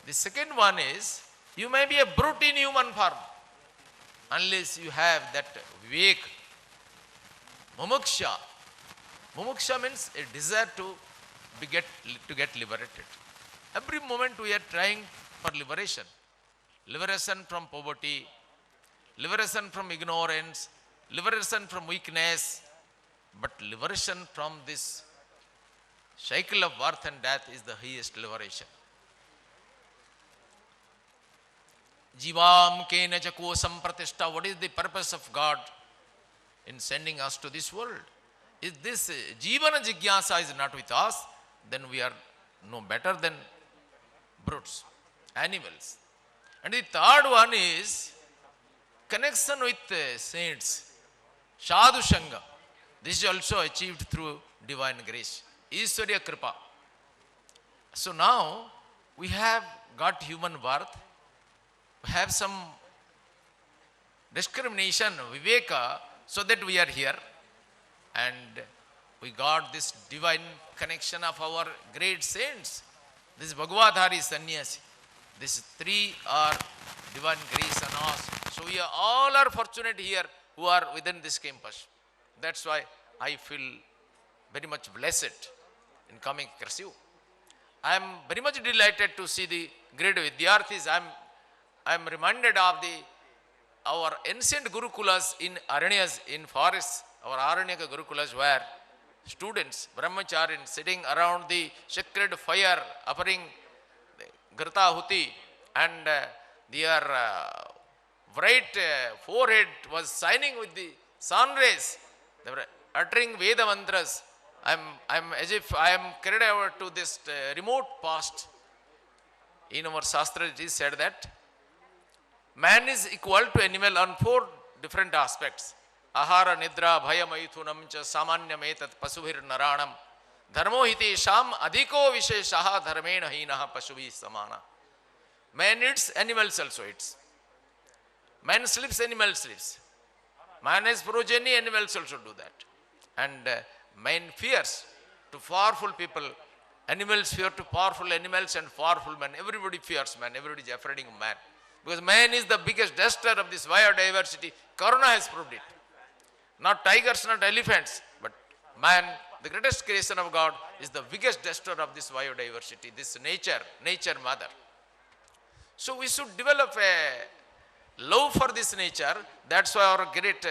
The second one is, you may be a brute in human form, unless you have that vivek, mumuksha. Mumuksha means a desire to get liberated. Every moment we are trying for liberation. Liberation from poverty, liberation from ignorance, liberation from weakness, but liberation from this cycle of birth and death is the highest liberation. Jivam kena jakosam pratishta. What is the purpose of God in sending us to this world? If this Jivana Jigyasa is not with us, then we are no better than brutes, animals. And the third one is connection with saints. Sadhu Sangha. This is also achieved through divine grace. Ishwarya Kripa. So now we have got human birth, we have some discrimination, viveka, so that we are here. And we got this divine connection of our great saints. This Bhagavatari Sannyasi. These three are divine grace and us. So we are all are fortunate here who are within this campus. That's why I feel very much blessed in coming across you. I am very much delighted to see the great Vidyarthis. I am reminded of our ancient Gurukulas in Aranyas, in forests, our Aranyaka Gurukulas where students, brahmacharin, sitting around the sacred fire, offering Grta Huti, and their bright forehead was shining with the sun rays. They were uttering Veda mantras. I'm as if I am carried over to this remote past. In our Shastra it is said that man is equal to animal on 4 different aspects. Ahara, Nidra, Bhaya, Maithunam, cha Samanyam etat pasubhir naranam. Dharmo hiti sham adhiko visheshaha dharmena hinaha pasubhi samana. Man eats, animals also eats. Man sleeps, animal sleeps. Man has progeny, animals also do that. And man fears to powerful people. Animals fear to powerful animals and powerful men. Everybody fears man. Everybody is afraid of man. Because man is the biggest destroyer of this biodiversity. Corona has proved it. Not tigers, not elephants, but man, the greatest creation of God, is the biggest destroyer of this biodiversity, this nature mother. So we should develop a love for this nature. That's why our great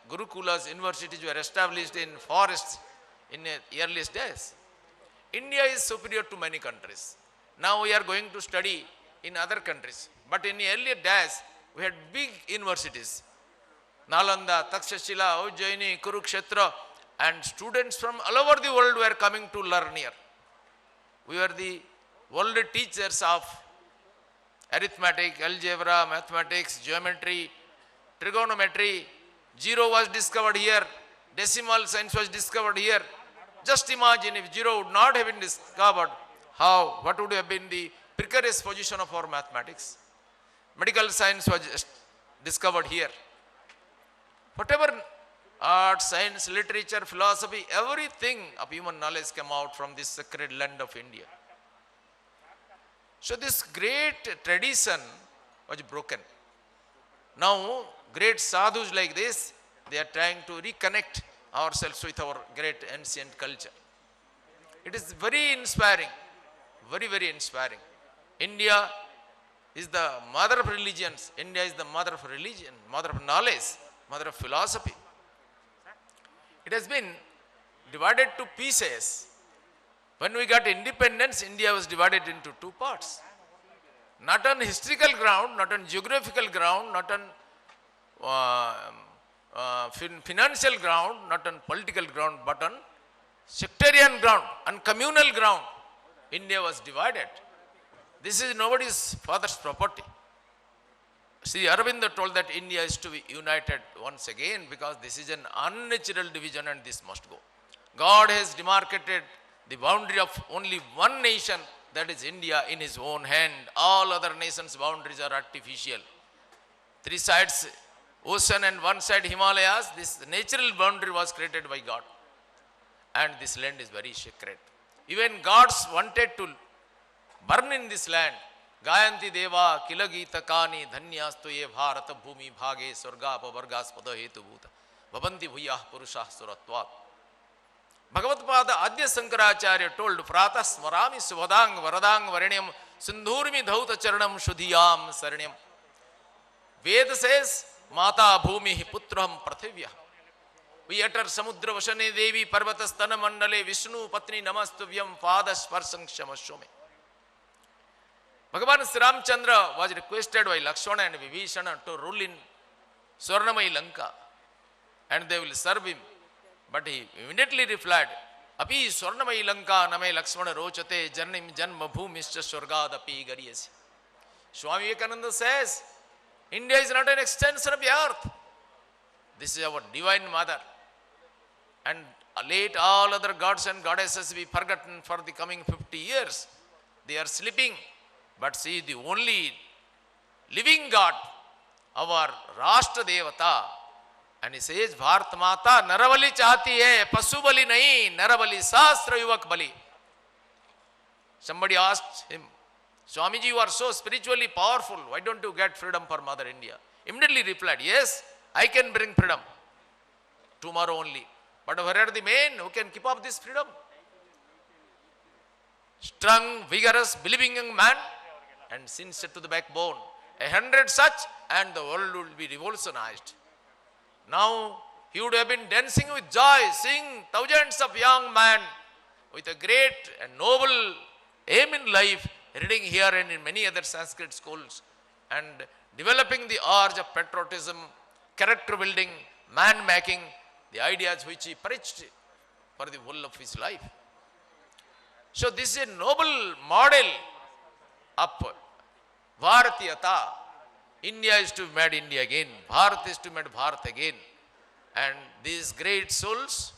Gurukulas, universities were established in forests in earliest days. India is superior to many countries. Now we are going to study in other countries. But in earlier days, we had big universities. Nalanda, Takshashila, Ujjaini, Kurukshetra, and students from all over the world were coming to learn here. We were the world teachers of arithmetic, algebra, mathematics, geometry, trigonometry. Zero was discovered here. Decimal science was discovered here. Just imagine if zero would not have been discovered, what would have been the precarious position of our mathematics? Medical science was discovered here. Whatever art, science, literature, philosophy, everything of human knowledge came out from this sacred land of India. So this great tradition was broken. Now, great sadhus like this, they are trying to reconnect ourselves with our great ancient culture. It is very inspiring, very, very inspiring. India is the mother of religions. India is the mother of religion, mother of knowledge, mother of philosophy. It has been divided to pieces. When we got independence, India was divided into 2 parts. Not on historical ground, not on geographical ground, not on financial ground, not on political ground, but on sectarian ground, on communal ground. India was divided. This is nobody's father's property. Sri Aurobindo told that India is to be united once again because this is an unnatural division and this must go. God has demarcated the boundary of only one nation, that is India, in his own hand. All other nations' boundaries are artificial. 3 sides ocean and 1 side Himalayas. This natural boundary was created by God. And this land is very sacred. Even gods wanted to burn in this land. Gayanti Deva Kilagita Kani Dhanyastu Ye Bharata Bhumi Bhage Surga Pavargaspada Hetu Bhuta Bhavanti Bhuyah Purusha Suratvat. Bhagavatpada Adya Sankaracharya told Prata Smarami Suvadang Varadang Varanyam Sindhurmi Dhauta Charanam Shudhiyam Saranyam. Veda says Mata Bhumi Putram Prathivya. We utter Samudra Vashane Devi Parvatastana Mandale Vishnu Patni Namastuvyam Pada Sparsang Shamashome. Bhagavan Sri Ramchandra was requested by Lakshmana and Vibhishana to rule in Swarnamai Lanka and they will serve him. But he immediately replied, Api Swarnamai Lanka Name Lakshmana Rochate Jannim Janma Bhumischa Swargad Api Gariyasi. Swami Vivekananda says, India is not an extension of the earth. This is our divine mother. And let all other gods and goddesses be forgotten for the coming 50 years. They are sleeping, but she is the only living God, our Rashtra Devata. And he says, Bharat Mata Naravali chahti hai, Pasu Bali nahi, Naravali Sahasra Yuvak Bali. Somebody asked him, Swamiji, you are so spiritually powerful. Why don't you get freedom for Mother India? Immediately replied, yes, I can bring freedom tomorrow only. But where are the men who can keep up this freedom? Strong, vigorous, believing young man and sincere to the backbone. 100 such and the world will be revolutionized. Now he would have been dancing with joy, seeing thousands of young men with a great and noble aim in life, reading here and in many other Sanskrit schools and developing the urge of patriotism, character building, man making, the ideas which he preached for the whole of his life. So this is a noble model of Bharatiyata. India is to be made India again. Bharat is to be made Bharat again. And these great souls,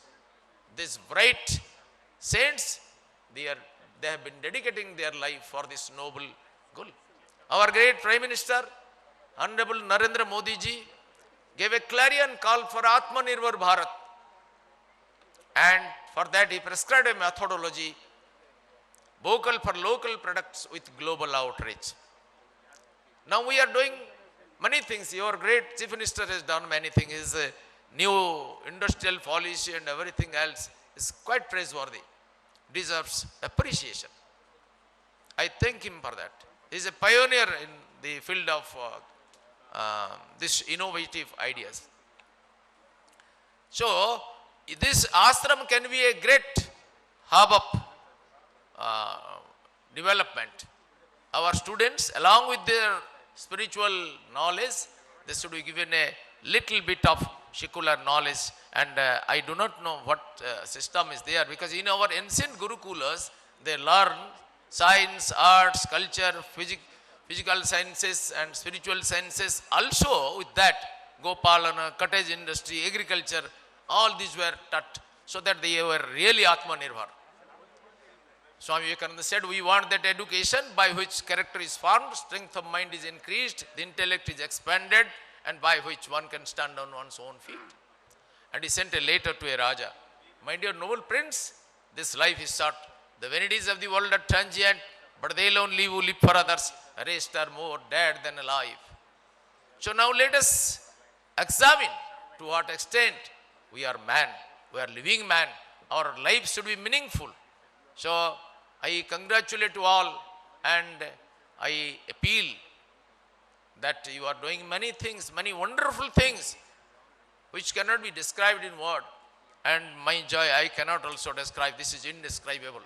these bright saints, they have been dedicating their life for this noble goal. Our great Prime Minister, Honorable Narendra Modi ji, gave a clarion call for Atmanirbhar Bharat. And for that he prescribed a methodology, vocal for local products with global outreach. Now we are doing many things. Your great Chief Minister has done many things. His new industrial policy and everything else is quite praiseworthy. Deserves appreciation. I thank him for that. He is a pioneer in the field of this innovative ideas. So this ashram can be a great hub of development. Our students, along with their spiritual knowledge, they should be given a little bit of secular knowledge. And I do not know what system is there, because in our ancient Gurukulas, they learn science, arts, culture, physical sciences and spiritual sciences. Also with that, Gopalana, cottage industry, agriculture, all these were taught so that they were really Atmanirbhar. Swami Vivekananda said, we want that education by which character is formed, strength of mind is increased, the intellect is expanded, and by which one can stand on one's own feet. And he sent a letter to a Raja. My dear noble prince, this life is short. The vanities of the world are transient, but they alone live who live for others. The rest are more dead than alive. So now let us examine to what extent we are man, we are living man. Our life should be meaningful. So I congratulate you all and I appeal that you are doing many things, many wonderful things which cannot be described in word. And my joy I cannot also describe. This is indescribable.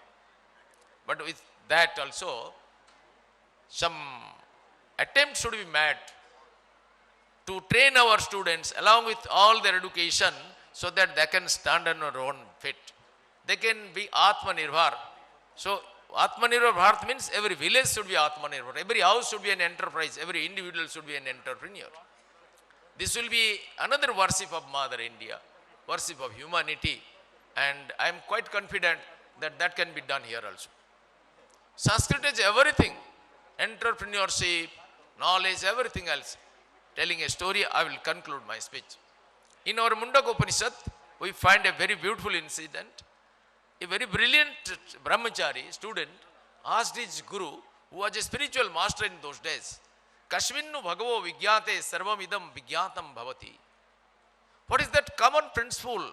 But with that also, some attempt should be made to train our students along with all their education so that they can stand on their own feet. They can be Atmanirbhar. So Atmanirbhar Bharat means every village should be Atmanirbhar. Every house should be an enterprise. Every individual should be an entrepreneur. This will be another worship of Mother India, worship of humanity. And I am quite confident that that can be done here also. Sanskrit is everything. Entrepreneurship, knowledge, everything else. Telling a story, I will conclude my speech. In our Mundaka Upanishad, we find a very beautiful incident. A very brilliant brahmachari student asked his guru, who was a spiritual master in those days, Kashvinnu bhagavo vigyate sarvamidam vigyatam bhavati. What is that common principle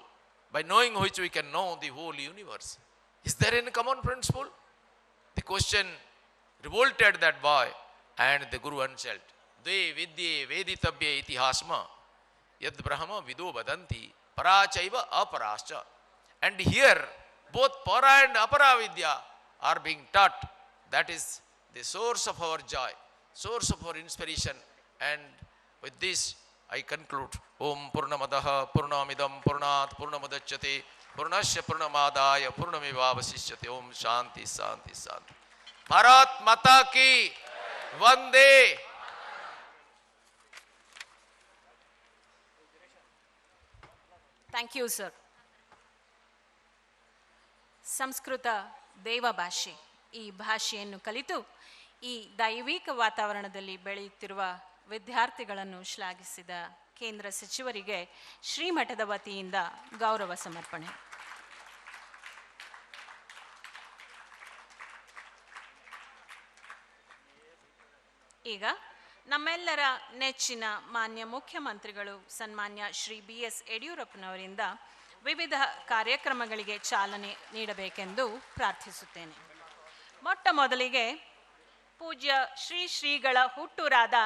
by knowing which we can know the whole universe? Is there any common principle? The question revolted that boy, and the guru answered, Dve vidye veditabhye itihasma yad brahma vido vadanti parachaiva aparascha. And here both para and apara vidya are being taught. That is the source of our joy, source of our inspiration. And with this I conclude. Om Purnamadaha Purnamidam Purnat Purnamadachyate Purnasya Purnamadaya Purnamivavasishyate. Om Shanti Shanti Shanti. Bharat Mata ki Vande. Thank you sir. Sanskrit ದೇವ ಭಾಷೆ. ಈ ಭಾಷೆಯನ್ನು ಕಲಿತು ಈ ದೈವಿಕ ವಾತಾವರಣದಲ್ಲಿ ಬೆಳೆಯುತ್ತಿರುವ ವಿದ್ಯಾರ್ಥಿಗಳನ್ನು ಶ್ಲಾಘಿಸಿದ ಕೇಂದ್ರ ಸಚಿವರಿಗೆ ಶ್ರೀಮಠದ ವತಿಯಿಂದ ಗೌರವ ಸಮರ್ಪಣೆ. ಈಗ ನಮ್ಮೆಲ್ಲರ ನೆಚ್ಚಿನ ಮಾನ್ಯ ಮುಖ್ಯಮಂತ್ರಿಗಳು ಸನ್ಮಾನ್ಯ ಶ್ರೀ BS ಯಡಿಯೂರಪ್ಪನವರಿಂದ ವಿವಿಧ ಕಾರ್ಯಕ್ರಮಗಳಿಗೆ ಚಾಲನೆ ನೀಡಬೇಕೆಂದು ಪ್ರಾರ್ಥಿಸುತ್ತೇನೆ. ಮೊಟ್ಟ ಮೊದಲಿಗೆ ಪೂಜ್ಯ ಶ್ರೀಗಳ ಹುಟ್ಟೂರಾದ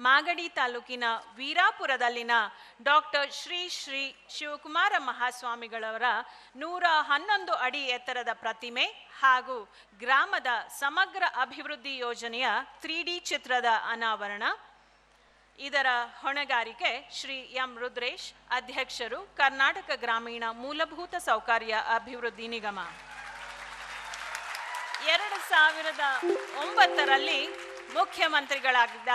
ಮಾಗಡಿ ತಾಲೂಕಿನ ವೀರಾಪುರದಲ್ಲಿನ ಡಾಕ್ಟರ್ ಶ್ರೀ ಶಿವಕುಮಾರ ಮಹಾಸ್ವಾಮಿಗಳವರ 111 ಅಡಿ ಎತ್ತರದ ಪ್ರತಿಮೆ ಹಾಗೂ ಗ್ರಾಮದ ಸಮಗ್ರ ಅಭಿವೃದ್ಧಿ ಯೋಜನೆಯ 3D ಚಿತ್ರದ ಅನಾವರಣ. ಇದರ ಹೊಣೆಗಾರಿಕೆ ಶ್ರೀ ಎಂ ರುದ್ರೇಶ್, ಅಧ್ಯಕ್ಷರು, ಕರ್ನಾಟಕ ಗ್ರಾಮೀಣ ಮೂಲಭೂತ ಸೌಕರ್ಯ ಅಭಿವೃದ್ಧಿ ನಿಗಮ. 2009ರಲ್ಲಿ ಮುಖ್ಯಮಂತ್ರಿಗಳಾಗಿದ್ದ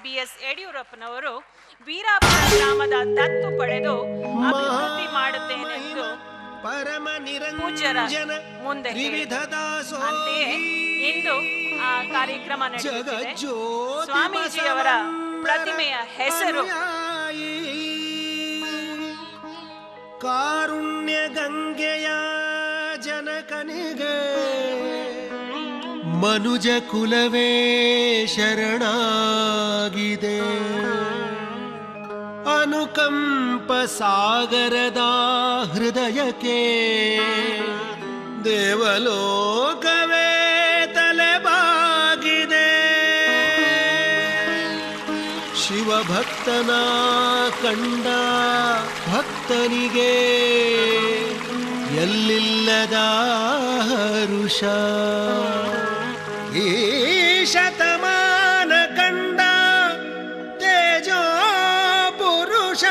BS ಯಡಿಯೂರಪ್ಪನವರು ವೀರಾಪುರ ಗ್ರಾಮದ ದತ್ತು ಪಡೆದು ಅಭಿವೃದ್ಧಿ ಮಾಡುತ್ತೇನೆಂದು ಪೂಜ್ಯರ ಮುಂದೆ ಅಂತೆಯೇ ಇಂದು ಆ ಕಾರ್ಯಕ್ರಮ ನಡೆಯುತ್ತಿದೆ. ಸ್ವಾಮೀಜಿಯವರ ಪ್ರತಿಮೆಯ ಹೆಸರು ಕಾರುಣ್ಯ ಗಂಗೆಯ ಜನಕನಿಗೆ ಮನುಜ ಕುಲವೇ ಶರಣಾಗಿದೆ. ಅನುಕಂಪ ಸಾಗರದ ಹೃದಯಕ್ಕೆ ದೇವಲೋಕವೇ ತಲೆಬಾಗಿದೆ. ಶಿವಭಕ್ತನ ಕಂಡ ಭಕ್ತನಿಗೆ ಎಲ್ಲಿಲ್ಲದ ಹರುಷ. ಈ ಶತಮಾನ ಕಂಡ ತೇಜೋ ಪುರುಷ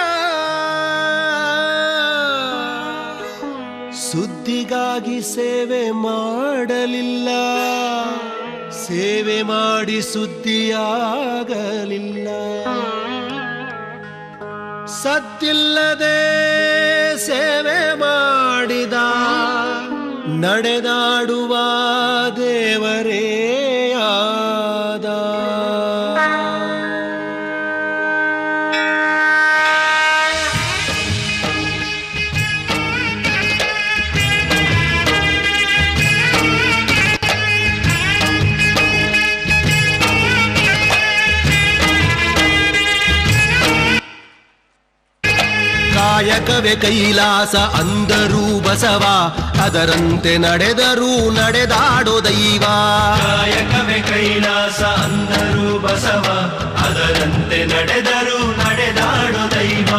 ಸುದ್ದಿಗಾಗಿ ಸೇವೆ ಮಾಡಲಿಲ್ಲ, ಸೇವೆ ಮಾಡಿ ಸುದ್ದಿಯಾಗಲಿಲ್ಲ. ಸದ್ದಿಲ್ಲದೆ ಸೇವೆ ಮಾಡಿದ ನಡೆದಾಡುವ ದೇವರೇ ಆದ. ಕಾಯಕವೇ ಕೈಲಾಸ ಅಂದರೂ ಬಸವ, ಅದರಂತೆ ನಡೆದರೂ ನಡೆದಾಡೋ ದೈವ. ಕಾಯಕವೇ ಕೈಲಾಸ ಅಂದರೂ ಬಸವ, ಅದರಂತೆ ನಡೆದರೂ ನಡೆದಾಡೋ ದೈವ.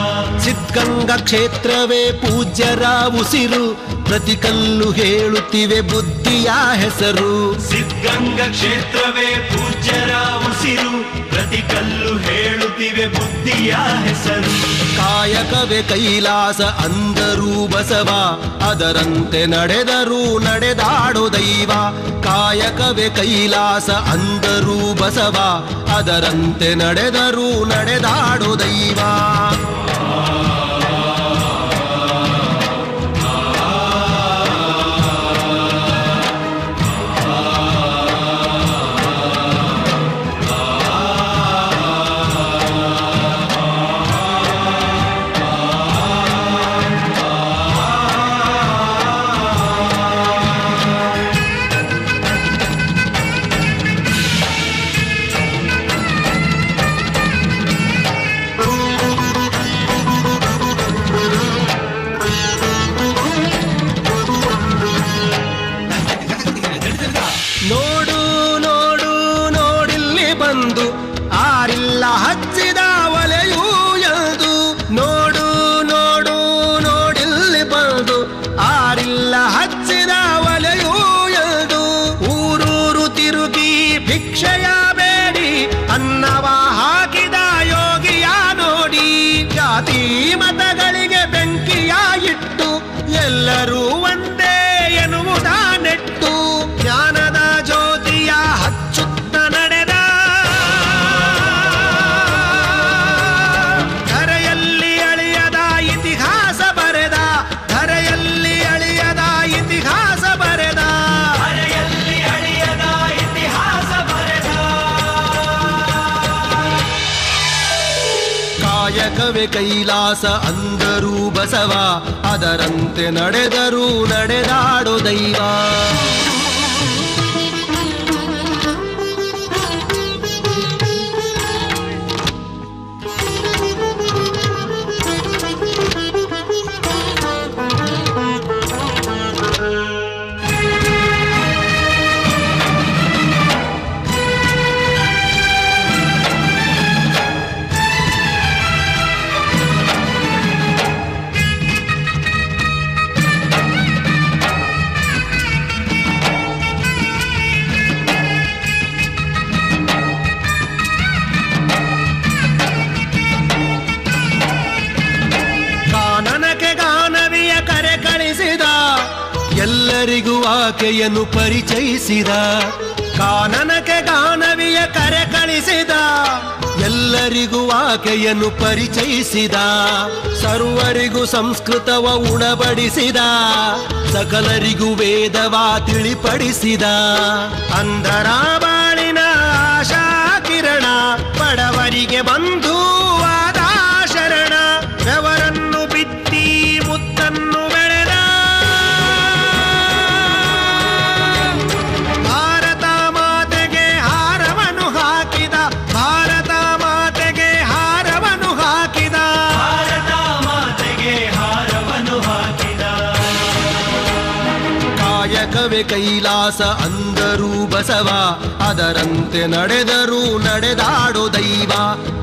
ಸಿದ್ಧಗಂಗಾ ಕ್ಷೇತ್ರವೇ ಪೂಜ್ಯರ ಉಸಿರು, ಪ್ರತಿ ಕಲ್ಲು ಹೇಳುತ್ತಿವೆ ಬುದ್ಧಿಯ ಹೆಸರು. ಸಿದ್ಧಗಂಗಾ ಕ್ಷೇತ್ರವೇ ಪೂಜ್ಯರ ಉಸಿರು, ಪ್ರತಿ ಕಲ್ಲು ಹೇಳುತ್ತಿವೆ ಬುದ್ಧಿಯ ಹೆಸರು. ಕಾಯಕವೇ ಕೈಲಾಸ ಅಂದರೂ ಬಸವ, ಅದರಂತೆ ನಡೆದರೂ ನಡೆದಾಡೋ ದೈವ. ಕಾಯಕವೇ ಕೈಲಾಸ ಅಂದರೂ ಬಸವ, ಅದರಂತೆ ನಡೆದರೂ ನಡೆದಾಡೋ ದೈವ. ಕಾಯಕವೇ ಕೈಲಾಸ ಅಂದರೂ ಬಸವ ಅದರಂತೆ ನಡೆದರೂ ನಡೆದಾಡೋ ದೈವ. ಎಲ್ಲರಿಗೂ ಆಕೆಯನ್ನು ಪರಿಚಯಿಸಿದ. ಕಾನನಕ್ಕೆ ಗಾನವಿಯ ಕರೆ ಕಳಿಸಿದ, ಎಲ್ಲರಿಗೂ ಆಕೆಯನ್ನು ಪರಿಚಯಿಸಿದ. ಸರ್ವರಿಗೂ ಸಂಸ್ಕೃತವ ಉಣಬಡಿಸಿದ, ಸಕಲರಿಗೂ ವೇದವ ತಿಳಿಪಡಿಸಿದ. ಅಂಧರ ಬಾಳಿನ ಆಶಾ ಕಿರಣ, ಬಡವರಿಗೆ ಬಂಧುವಾದ ಶರಣ. ಬೆವರನ್ನು ಬಿತ್ತಿ ಮುತ್ತನ್ನು ಬೆಳೆದ, ಭಾರತ ಮಾತೆಗೆ ಹಾರವನ್ನು ಹಾಕಿದ. ಭಾರತ ಮಾತೆಗೆ ಹಾರವನ್ನು ಹಾಕಿದ. ಭಾರತ ಮಾತೆಗೆ ಹಾರವನ್ನು ಹಾಕಿದ. ಕಾಯಕವೇ ಕೈಲಾಸ ಅಂದರೂ ಬಸವ ಅದರಂತೆ ನಡೆದರೂ ನಡೆದಾಡೋ ದೈವ.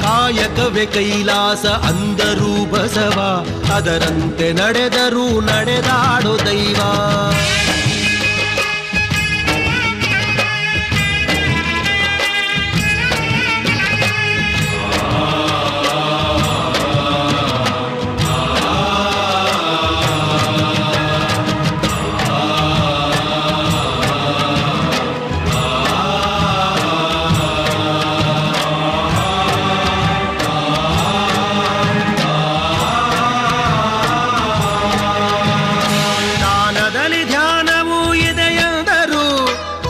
ಕಾಯಕವೇ ಕೈಲಾಸ ಅಂದರೂ ಬಸವ ಅದರಂತೆ ನಡೆದರೂ ನಡೆದಾಡೋ ದೈವ.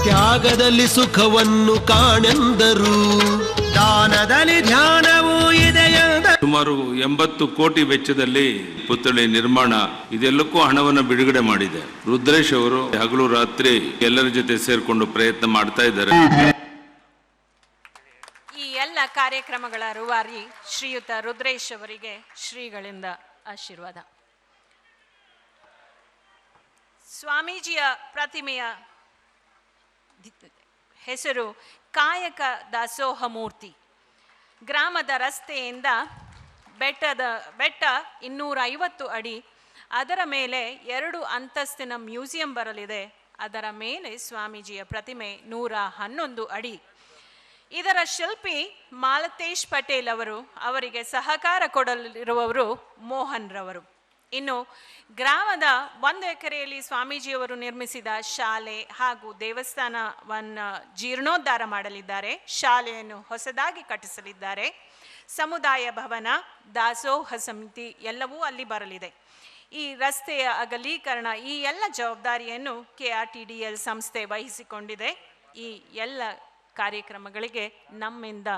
ತ್ಯಾಗದಲ್ಲಿ ಸುಖವನ್ನು ಕಾಣೆಂದರು. ದಾನದಲ್ಲಿ ಧ್ಯಾನವೂ ಇದೆಯೆಂದರು. ಸುಮಾರು 80 ಕೋಟಿ ವೆಚ್ಚದಲ್ಲಿ ಪುತ್ಥಳಿ ನಿರ್ಮಾಣ, ಇದೆಲ್ಲಕ್ಕೂ ಹಣವನ್ನು ಬಿಡುಗಡೆ ಮಾಡಿದೆ. ರುದ್ರೇಶ್ ಅವರು ಹಗಲು ರಾತ್ರಿ ಎಲ್ಲರ ಜೊತೆ ಸೇರ್ಕೊಂಡು ಪ್ರಯತ್ನ ಮಾಡ್ತಾ ಇದ್ದಾರೆ. ಈ ಎಲ್ಲ ಕಾರ್ಯಕ್ರಮಗಳ ರೂವಾರಿ ಶ್ರೀಯುತ ರುದ್ರೇಶ್ ಅವರಿಗೆ ಶ್ರೀಗಳಿಂದ ಆಶೀರ್ವಾದ. ಸ್ವಾಮೀಜಿಯ ಪ್ರತಿಮೆಯ ಹೆಸರು ಕಾಯಕ ದಾಸೋಹ ಮೂರ್ತಿ. ಗ್ರಾಮದ ರಸ್ತೆಯಿಂದ ಬೆಟ್ಟ 250 ಅಡಿ, ಅದರ ಮೇಲೆ 2 ಅಂತಸ್ತಿನ ಮ್ಯೂಸಿಯಂ ಬರಲಿದೆ. ಅದರ ಮೇಲೆ ಸ್ವಾಮೀಜಿಯ ಪ್ರತಿಮೆ 111 ಅಡಿ. ಇದರ ಶಿಲ್ಪಿ ಮಾಲತೇಶ್ ಪಟೇಲ್ ಅವರು, ಅವರಿಗೆ ಸಹಕಾರ ಕೊಡಲಿರುವವರು ಮೋಹನ್ ರವರು. ಇನ್ನು ಗ್ರಾಮದ 1 ಎಕರೆಯಲ್ಲಿ ಸ್ವಾಮೀಜಿಯವರು ನಿರ್ಮಿಸಿದ ಶಾಲೆ ಹಾಗೂ ದೇವಸ್ಥಾನವನ್ನು ಜೀರ್ಣೋದ್ಧಾರ ಮಾಡಲಿದ್ದಾರೆ. ಶಾಲೆಯನ್ನು ಹೊಸದಾಗಿ ಕಟ್ಟಿಸಲಿದ್ದಾರೆ. ಸಮುದಾಯ ಭವನ, ದಾಸೋಹ ಸಮಿತಿ ಎಲ್ಲವೂ ಅಲ್ಲಿ ಬರಲಿದೆ. ಈ ರಸ್ತೆಯ ಅಗಲೀಕರಣ, ಈ ಎಲ್ಲ ಜವಾಬ್ದಾರಿಯನ್ನು KRTDL ಸಂಸ್ಥೆ ವಹಿಸಿಕೊಂಡಿದೆ. ಈ ಎಲ್ಲ ಕಾರ್ಯಕ್ರಮಗಳಿಗೆ ನಮ್ಮಿಂದ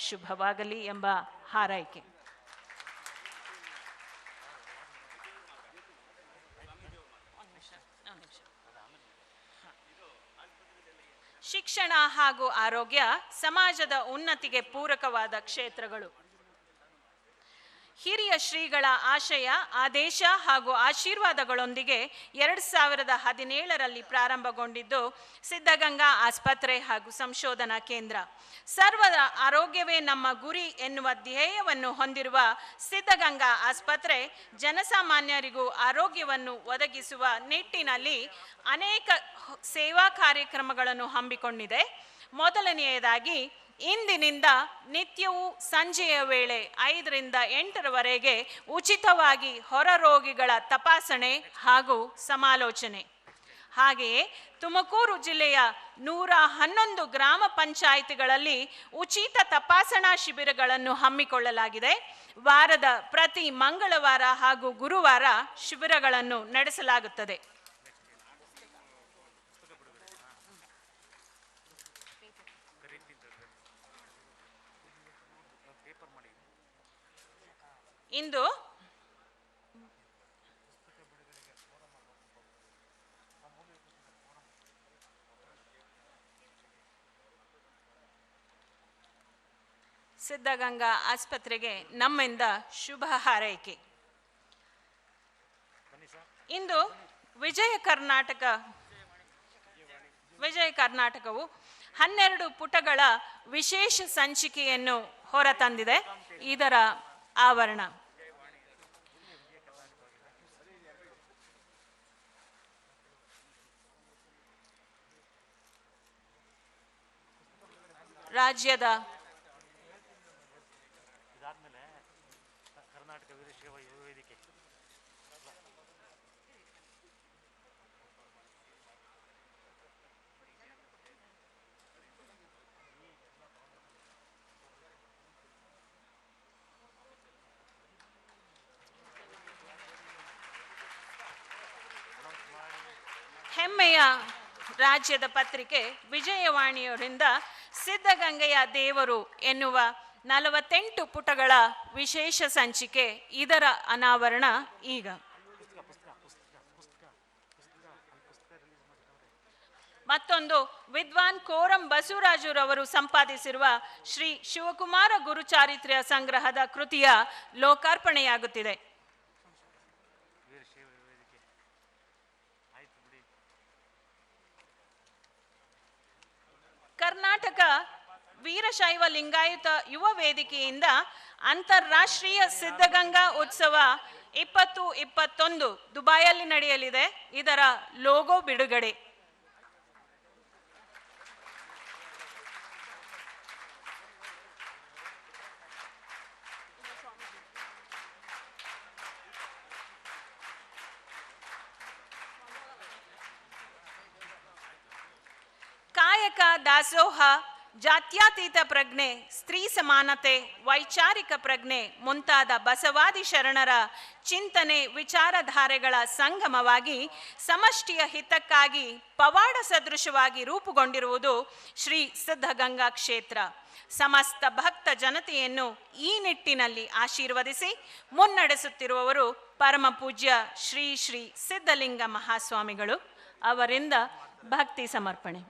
ಶುಭವಾಗಲಿ ಎಂಬ ಹಾರೈಕೆ. ಶಿಕ್ಷಣ ಹಾಗೂ ಆರೋಗ್ಯ ಸಮಾಜದ ಉನ್ನತಿಗೆ ಪೂರಕವಾದ ಕ್ಷೇತ್ರಗಳು. ಹಿರಿಯ ಶ್ರೀಗಳ ಆಶಯ, ಆದೇಶ ಹಾಗೂ ಆಶೀರ್ವಾದಗಳೊಂದಿಗೆ 2017ರಲ್ಲಿ ಪ್ರಾರಂಭಗೊಂಡಿದ್ದು ಸಿದ್ಧಗಂಗಾ ಆಸ್ಪತ್ರೆ ಹಾಗೂ ಸಂಶೋಧನಾ ಕೇಂದ್ರ. ಸರ್ವರ ಆರೋಗ್ಯವೇ ನಮ್ಮ ಗುರಿ ಎನ್ನುವ ಧ್ಯೇಯವನ್ನು ಹೊಂದಿರುವ ಸಿದ್ಧಗಂಗಾ ಆಸ್ಪತ್ರೆ ಜನಸಾಮಾನ್ಯರಿಗೂ ಆರೋಗ್ಯವನ್ನು ಒದಗಿಸುವ ನಿಟ್ಟಿನಲ್ಲಿ ಅನೇಕ ಸೇವಾ ಕಾರ್ಯಕ್ರಮಗಳನ್ನು ಹಮ್ಮಿಕೊಂಡಿದೆ. ಮೊದಲನೆಯದಾಗಿ ಇಂದಿನಿಂದ ನಿತ್ಯವೂ ಸಂಜೆಯ ವೇಳೆ 5ರಿಂದ 8ರವರೆಗೆ ಉಚಿತವಾಗಿ ಹೊರ ರೋಗಿಗಳ ತಪಾಸಣೆ ಹಾಗೂ ಸಮಾಲೋಚನೆ. ಹಾಗೆಯೇ ತುಮಕೂರು ಜಿಲ್ಲೆಯ 111 ಗ್ರಾಮ ಪಂಚಾಯಿತಿಗಳಲ್ಲಿ ಉಚಿತ ತಪಾಸಣಾ ಶಿಬಿರಗಳನ್ನು ಹಮ್ಮಿಕೊಳ್ಳಲಾಗಿದೆ. ವಾರದ ಪ್ರತಿ ಮಂಗಳವಾರ ಹಾಗೂ ಗುರುವಾರ ಶಿಬಿರಗಳನ್ನು ನಡೆಸಲಾಗುತ್ತದೆ. ಇಂದು ಸಿದ್ಧಗಂಗಾ ಆಸ್ಪತ್ರೆಗೆ ನಮ್ಮಿಂದ ಶುಭ ಹಾರೈಕೆ. ಇಂದು ವಿಜಯ ಕರ್ನಾಟಕವು 12 ಪುಟಗಳ ವಿಶೇಷ ಸಂಚಿಕೆಯನ್ನು ಹೊರತಂದಿದೆ. ಇದರ ಆವರಣ ರಾಜ್ಯದ ಹೆಮ್ಮೆಯ ರಾಜ್ಯದ ಪತ್ರಿಕೆ ವಿಜಯವಾಣಿಯವರಿಂದ ಸಿದ್ಧಗಂಗೆಯ ದೇವರು ಎನ್ನುವ 48 ಪುಟಗಳ ವಿಶೇಷ ಸಂಚಿಕೆ, ಇದರ ಅನಾವರಣ ಈಗ. ಮತ್ತೊಂದು ವಿದ್ವಾನ್ ಕೋರಂ ಬಸವರಾಜುರವರು ಸಂಪಾದಿಸಿರುವ ಶ್ರೀ ಶಿವಕುಮಾರ ಗುರುಚಾರಿತ್ರ್ಯ ಸಂಗ್ರಹದ ಕೃತಿಯ ಲೋಕಾರ್ಪಣೆಯಾಗುತ್ತಿದೆ. ಕರ್ನಾಟಕ ವೀರಶೈವ ಲಿಂಗಾಯತ ಯುವ ವೇದಿಕೆಯಿಂದ ಅಂತಾರಾಷ್ಟ್ರೀಯ ಸಿದ್ಧಗಂಗಾ ಉತ್ಸವ 2021 ದುಬೈಯಲ್ಲಿ ನಡೆಯಲಿದೆ. ಇದರ ಲೋಗೋ ಬಿಡುಗಡೆ. ಕಾಯಕ ದಾಸೋಹ, ಜಾತ್ಯತೀತ ಪ್ರಜ್ಞೆ, ಸ್ತ್ರೀ ಸಮಾನತೆ, ವೈಚಾರಿಕ ಪ್ರಜ್ಞೆ ಮುಂತಾದ ಬಸವಾದಿ ಶರಣರ ಚಿಂತನೆ ವಿಚಾರಧಾರೆಗಳ ಸಂಗಮವಾಗಿ ಸಮಷ್ಟಿಯ ಹಿತಕ್ಕಾಗಿ ಪವಾಡ ಸದೃಶವಾಗಿ ರೂಪುಗೊಂಡಿರುವುದು ಶ್ರೀ ಸಿದ್ಧಗಂಗಾ ಕ್ಷೇತ್ರ. ಸಮಸ್ತ ಭಕ್ತ ಜನತೆಯನ್ನು ಈ ನಿಟ್ಟಿನಲ್ಲಿ ಆಶೀರ್ವದಿಸಿ ಮುನ್ನಡೆಸುತ್ತಿರುವವರು ಪರಮ ಪೂಜ್ಯ ಶ್ರೀ ಶ್ರೀ ಸಿದ್ಧಲಿಂಗ ಮಹಾಸ್ವಾಮಿಗಳು. ಅವರಿಂದ ಭಕ್ತಿ ಸಮರ್ಪಣೆ.